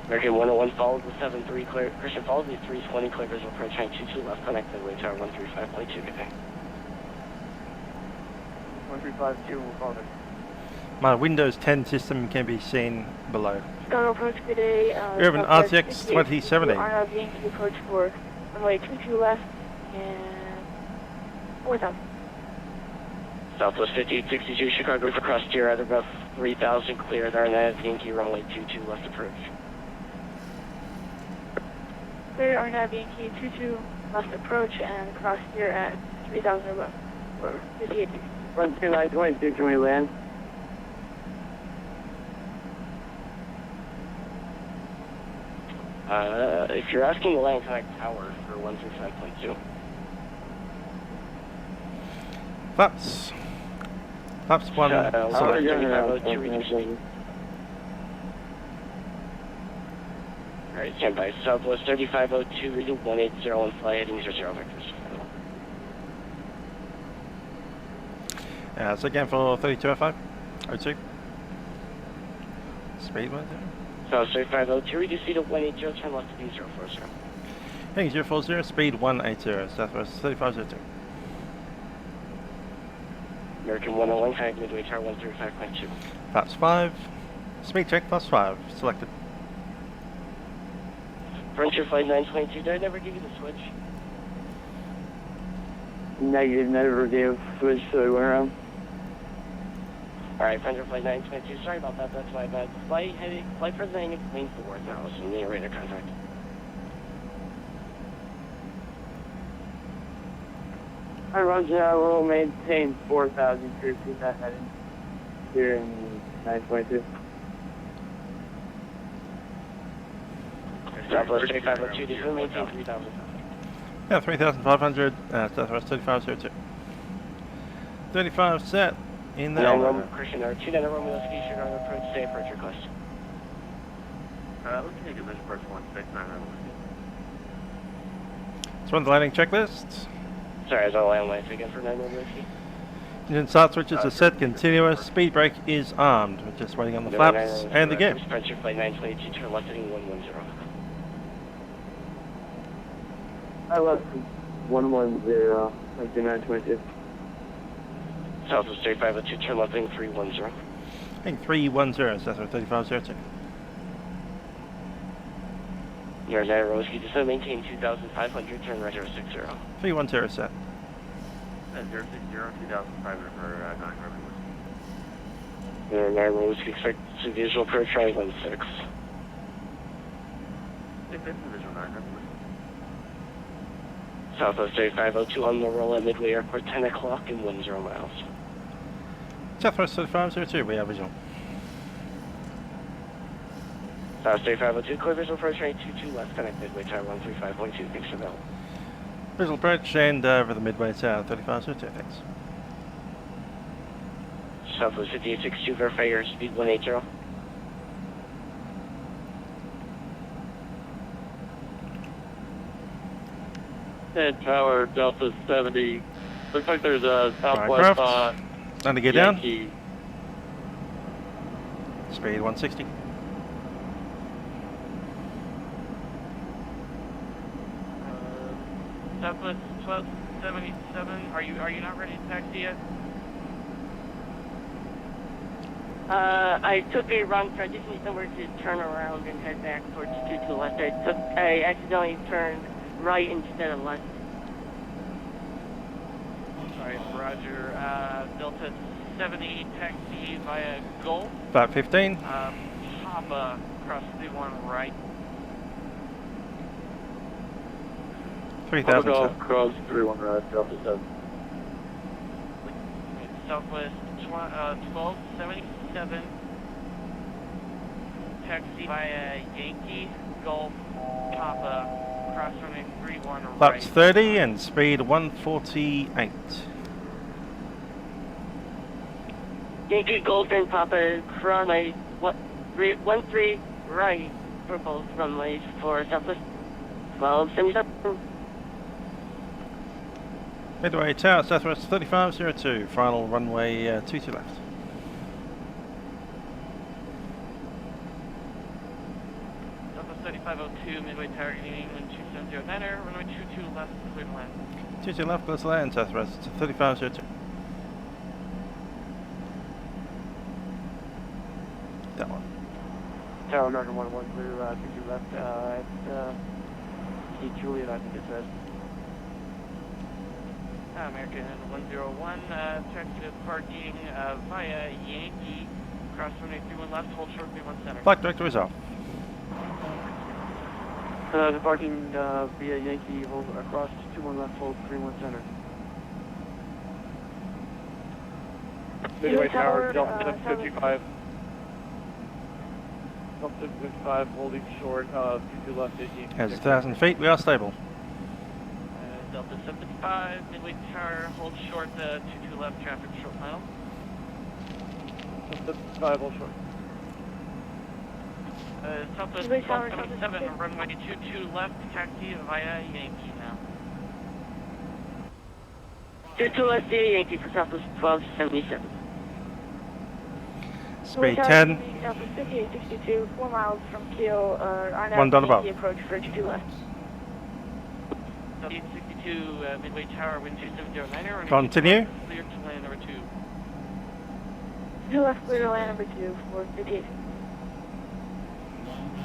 American 101 followed the 73 clear. Christian followed the 320 clear visual approach range 22 left connect Midway tower 135.2. Good day. 1352 will call it. My Windows 10 system can be seen below. Chicago approach, good day. We have an RTX 2070. RNAV Yankee approach for runway 22 left and 4,000. Southwest 5862, Chicago across tier at above 3,000 clear. RNAV Yankee runway 22 left approach. Clear RNAV Yankee 22 left approach and cross here at 3,000 above. Or 58. Run 2922, can we land? If you're asking the land connect tower for 135.2. Flaps 1. Alright, stand by. Southwest 3502, reading 180 on flight heading 00 vectors. So again for 3205, 02. Speed 10. South 3502, reduce speed to 180, turn left to be 040. Heading 040, speed 180, Southwest 3502. American 101, kayak Midway Tower 135.2. Flaps 5, speed check +5, selected. Frontier Flight 922, did I never give you the switch? Negative, never gave switch, so we went around. Alright, Frontier Flight 922, sorry about that, that's my bad. Flight president main 4000, the radar contact. Hi, Roger, I will maintain 4,000 cruise speed that heading here in 922. Southwest 3502, did you maintain 3,000? Yeah, 3,500, Southwest 3502. 35 set in the elevator. Christian, our 29 Romeo ski should on approach, stay approach request. Let's take a mission approach 169. So on the landing checklist. Sorry, I was on land lights again for 9 Romeo ski. Engine start switches are set continuous, speed brake is armed. We're just waiting on the flaps and the gear. Frontier Flight 922, turn left heading 110. I left 110, like the 922. Southwest 3502, turn left heading 310. Heading 310, Southwest 3502. You're 9 Romeo ski, descend maintain 2,500, turn right 060. 310 set. 060, 2,500 for 9 Romeo. You're 9 Romeo ski, expect to visual approach right 16. Visual 9 Romeo. Southwest 3502 on the roll at Midway Airport, 10 o'clock and 10 miles. Southwest 3502, we have visual. Southwest 3502, clear visual approach right 22 left, connect Midway Tower 135.2, thanks for that. Visual approach and over the Midway Tower 3502, thanks. Southwest 5862, verify your speed 180. And Tower Delta 70. Looks like there's a Southwest Time to get Yankee. down. Speed 160. Southwest 1277. Are you not ready to taxi yet? I took a wrong turn. I just need somewhere to turn around and head back towards 22 left. I accidentally turned right instead of left. Alright, Roger. Delta 70, taxi via Gulf. Flight 15. Papa, cross 31 right. 3,000 set. Cross 31 right, Delta 7. Southwest 1277. Taxi via Yankee, Gulf, Papa, cross running 31 right. Flaps 30 and speed 148. Yankee Golf and Papa runway 13 right for both runways for Southwest 1277. Midway Tower, Southwest 3502, final runway 22 left. Southwest 3502, Midway Tower, England 2709er, runway 22 left, clear to land. 22 left, close to land, Southwest 3502. That one. Tower American 110, 22 left, at Key Juliet, I think it says. American 101, taxi to parking via Yankee, cross runway 31 left, hold short 31 center. Flight director is off. The parking via Yankee, hold across 21 left, hold 31 center. Midway Tower, Delta 55. Delta 55, holding short, 22 left at Yankee. As 1,000 feet, we are stable. Delta 75, Midway Tower, hold short, 22 left, traffic short final. Delta 75, hold short. Southwest 1277, runway 22 left, taxi via Yankee now. 22 left Yankee for Southwest 1277. Speed 10. Southwest 5862, 4 miles from Keel, on One dot above. approach for 22 left. 5862, Midway Tower, wind 2709er. Continue. Clear to land number 2. 2 left, clear to land number 2 for 58.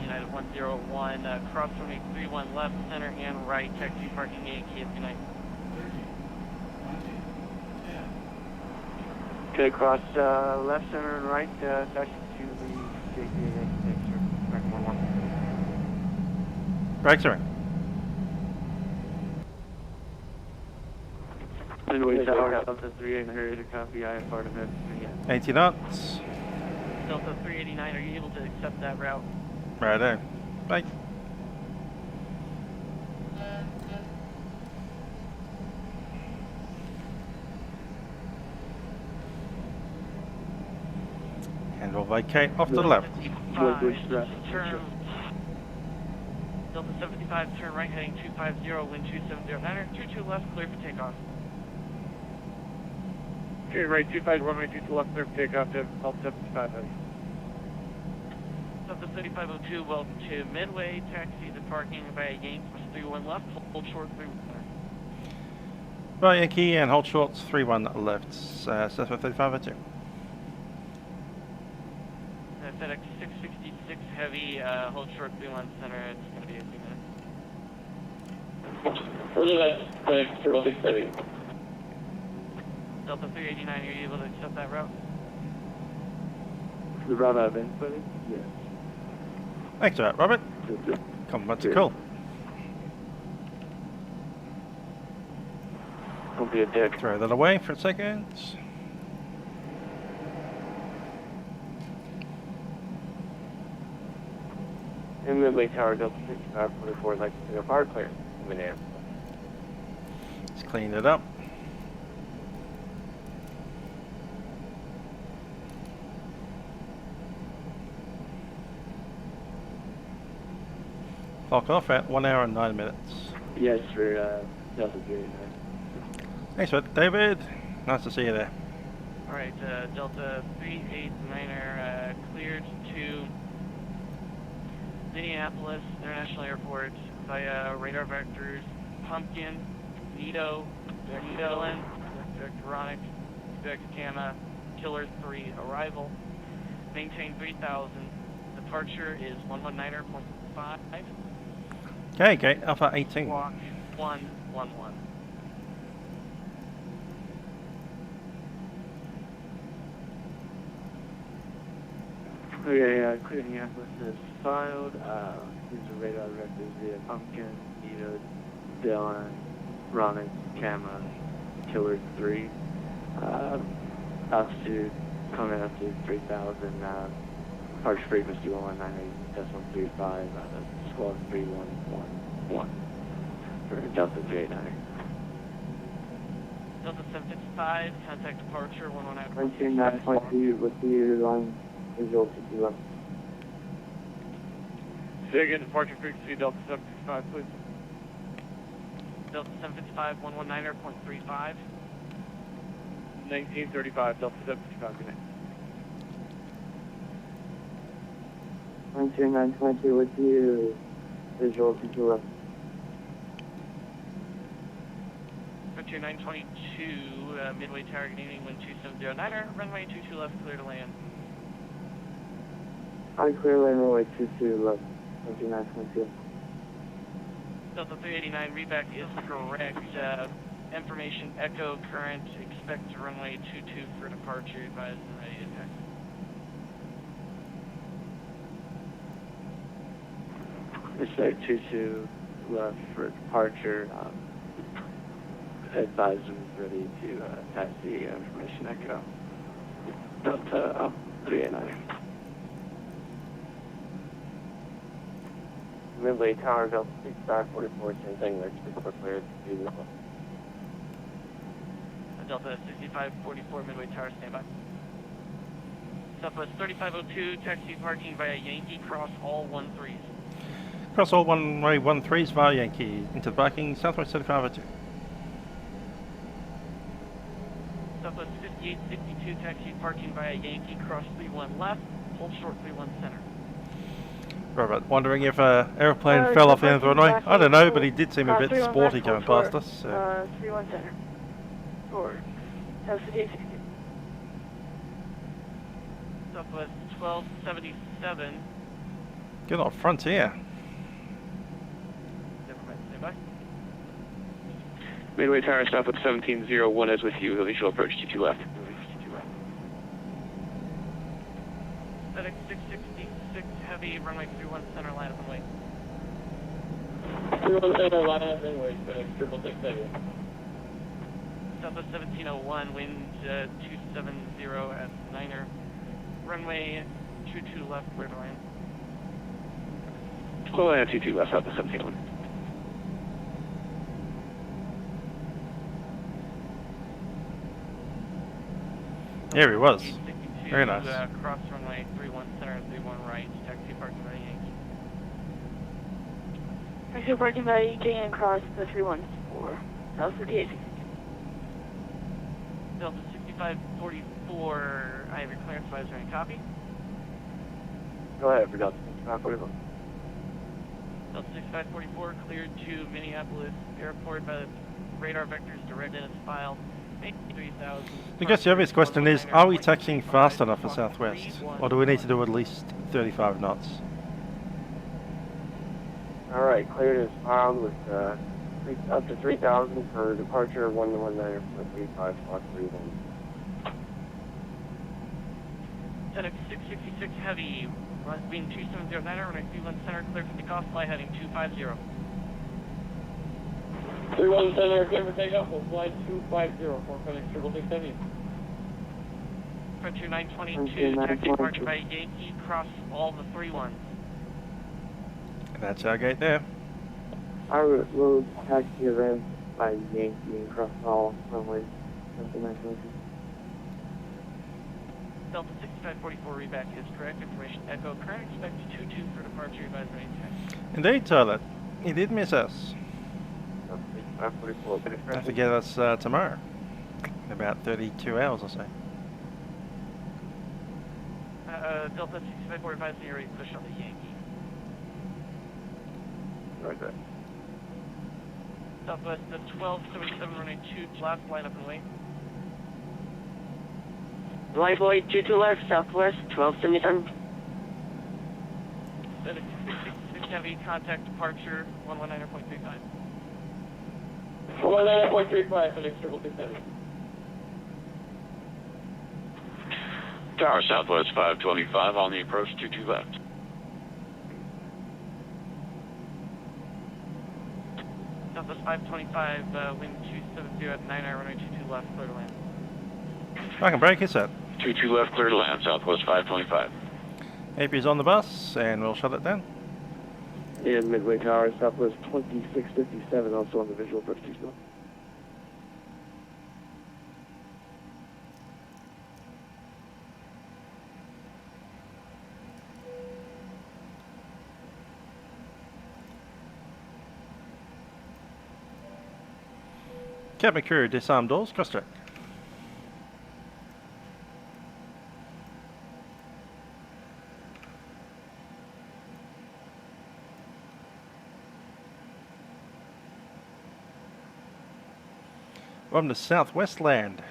United 101, cross runway 31 left, center and right, taxi parking Yankee at United. Okay, cross left, center, and right, taxi to the Yankee, track 11. Brakes are in. Midway Tower, Delta 3800 to copy, I have part of it. 80 knots. Delta 389, are you able to accept that route? Righto. Bye. And we'll vacate off to the left. Turn. Delta 75, turn right heading 250, wind 2709er, 22 left, clear for takeoff. Okay, right 25, runway 22 left, clear for takeoff to Delta 75 heavy. Delta 3502, welcome to Midway, taxi to parking via Yankee, 31 left, hold short 31 center. Right, Yankee, and hold shorts 31 left. Southwest 3502. FedEx 666 heavy, hold short 31 center, it's going to be a few minutes. FedEx 666 heavy. Delta 389, are you able to accept that route? The route I've inputted? Yes. Thanks for that, Robert. Compliments are cool. Don't be a dick. Throw that away for a second. In Midway Tower, Delta 6544, like to go fire clear. Minneapolis. Let's clean it up. Clock off at 1 hour and 9 minutes. Yes, for Delta 39. Thanks for it, David. Nice to see you there. Alright, Delta 389er cleared to Minneapolis International Airport via radar vectors Pumpkin, Nido, Nidolin, Vectoronic, Facecam, Killer 3, arrival. Maintain 3000. Departure is 119.5. Okay, gate Alpha 18. Walk 111. Okay, clear Minneapolis is filed. These are radar vectors via Pumpkin, Nido, Dylan, Ronic, Gamma, Killer 3. Altitude coming up to 3000. Departure frequency 119.35. Squad 3111 for Delta 389. Delta 755, contact departure 119. 19.2, what's the line visual to do up? Say again, departure frequency Delta 755, please. Delta 755, 119.35. 1935, Delta 755, good night. 19.2, what's the visual to do up? 922, Midway Tower, good evening, wind 2709er, runway 22 left, clear to land. I clear land runway 22 left, 19.2. Delta 389, reback is correct. Information echo current, expect runway 22 for departure, advise and ready to taxi. It's like 22 left for departure. Advisor is ready to taxi information echo. Delta 389. Midway Tower, Delta 6544, same thing, let's be cleared to do this one. Delta 6544, Midway Tower, standby. Southwest 3502, taxi parking via Yankee, cross all 13s. Cross all one-way 13s via Yankee into the parking, Southwest 3502. 5862, taxi parking via Yankee, cross 31 left, hold short 31 center. Robert, wondering if an aeroplane fell off the end of the runway? I don't know, but he did seem a bit sporty coming past us. So. 31 center. Forward. Southwest Southwest 1277. Good old Frontier. Never mind, stand by. Midway Tower, Southwest 1701 is with you. Initial approach T2 left. FedEx 666 heavy, runway 31 center, line up and wait. 31 center, line up and wait. FedEx 666 heavy. Southwest 1701, wind 270 at 9er. Runway 22 left, clear to land. Slow land 22 left, Southwest 1701. Here he was. Very nice. Cross runway 31 center, 31 right, taxi parking by Yankee. Taxi parking by Yankee and cross the 314. South 58. Delta 6544, I have your clearance advisor and copy. Go ahead, for Delta 6544. Delta 6544 cleared to Minneapolis Airport by the radar vectors direct in its file. 3000. I guess the obvious question is, are we taxiing fast enough for Southwest? Or do we need to do at least 35 knots? Alright, cleared is filed with up to 3,000 for departure 1119 for 35 Fox 31. FedEx 666 heavy, wind 2709, runway 31 center, clear for takeoff, fly heading 250. 31 center, clear for takeoff, we'll fly 250 for FedEx 666 Frontier 922, taxi departure by Yankee, cross all the 31s. That's our gate there. I will taxi around by Yankee and cross all runways. Delta 6544 reback is correct. Information echo. Current expected 22 for departure. Advise range taxi. Indeed, Toilet. He did miss us. Have to get us tomorrow. In about 32 hours or so. Delta 6544 advising you already push on the Yankee. Right there. Southwest 1277 running 2 left, line up and wait. Livery 22 left, Southwest 1277. FedEx 666 heavy, contact departure 119.35. 119.35 FedEx 667. Tower Southwest 525 on the approach 22 left. Southwest 525, wind 270 at 9 runway 22 left, clear to land. I can break his set. 22 left, clear to land, Southwest 525. AP's on the bus, and we'll shut it down. And Midway Tower, Southwest 2657, also on the visual approach 22. Cabin crew, disarm doors, cross check. Welcome to Southwest Land.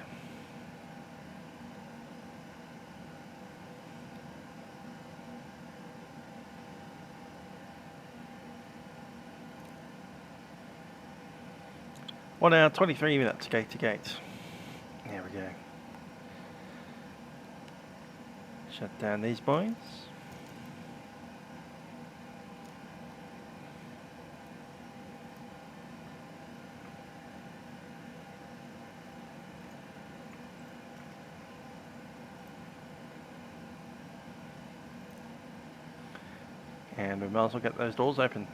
One hour, 23 minutes, gate to gate. There we go. Shut down these boys. And we might as well get those doors open.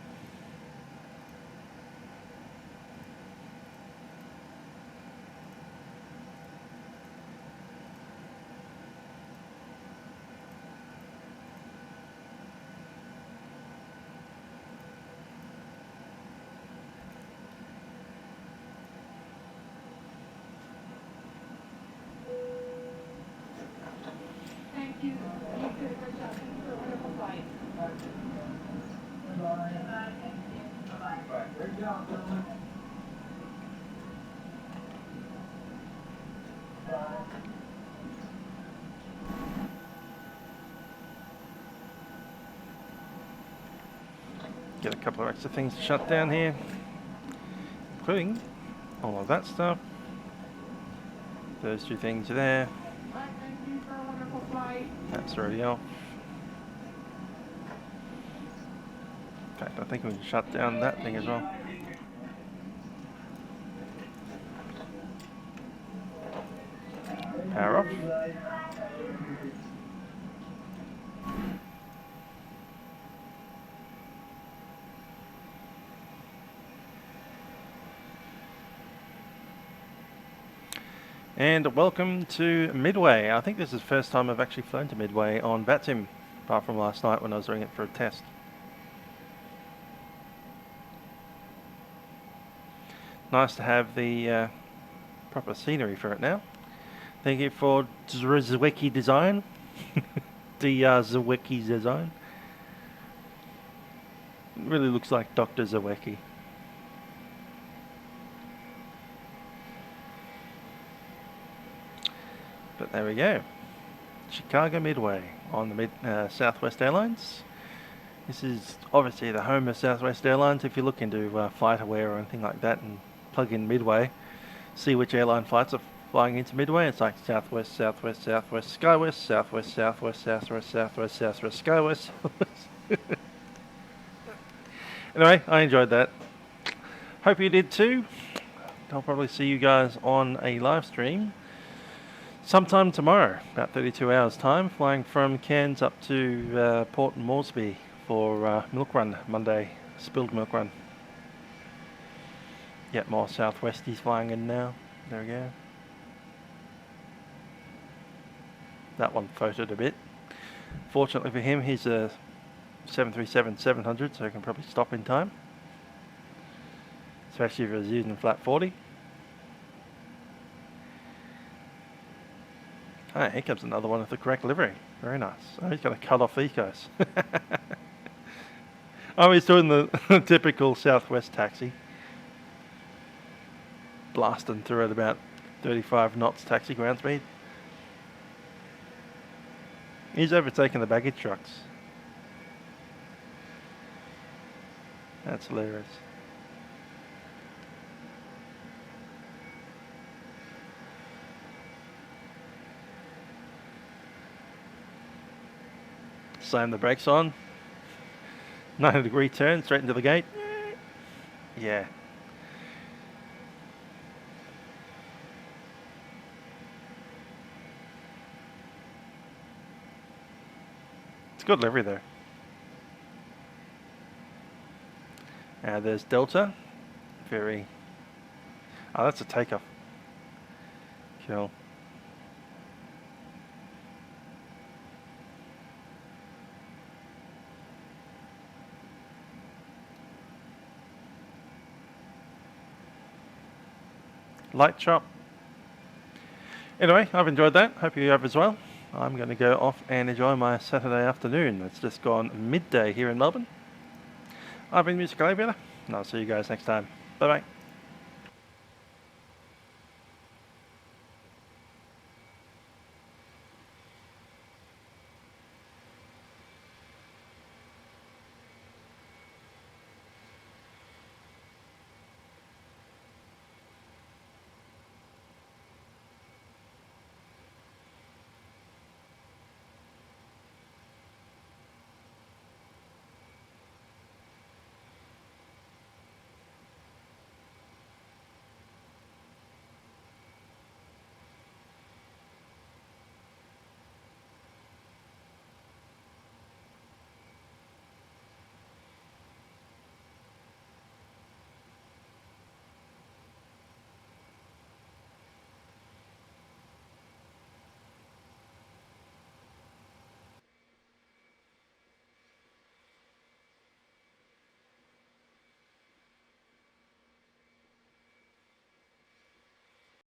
Get a couple of extra things to shut down here, including all of that stuff. Those two things are there. That's already off. In fact, I think we can shut down that thing as well. Power off. And welcome to Midway. I think this is the first time I've actually flown to Midway on Vatsim, apart from last night when I was doing it for a test. Nice to have the proper scenery for it now. Thank you for Drzwecki design. Drzwecki design. It really looks like Dr. Drzwecki. But there we go. Chicago Midway on the Southwest Airlines. This is obviously the home of Southwest Airlines. If you look into FlightAware or anything like that and plug in Midway, see which airline flights are flying into Midway. It's like Southwest, Southwest, Southwest, Skywest, Southwest, Southwest, Southwest, Southwest, Southwest, Skywest. Anyway, I enjoyed that. Hope you did too. I'll probably see you guys on a live stream sometime tomorrow, about 32 hours time, flying from Cairns up to Port Moresby for milk run Monday, spilled milk run. Yet more Southwesties flying in now. There we go. That one photoed a bit. Fortunately for him, he's a 737-700, so he can probably stop in time. Especially if he was using flat 40. Ah, here comes another one with the correct livery. Very nice. Oh, he's going to cut off these guys. Oh, he's doing the typical Southwest taxi. Blasting through at about 35 knots taxi ground speed. He's overtaking the baggage trucks. That's hilarious. Slam the brakes on. 90-degree turn straight into the gate. Yeah. It's good livery though. There's Delta. Very. Oh, that's a takeoff. Cool. Light chop. Anyway, I've enjoyed that. Hope you have as well. I'm going to go off and enjoy my Saturday afternoon. It's just gone midday here in Melbourne. I've been Music Aviator, and I'll see you guys next time. Bye bye.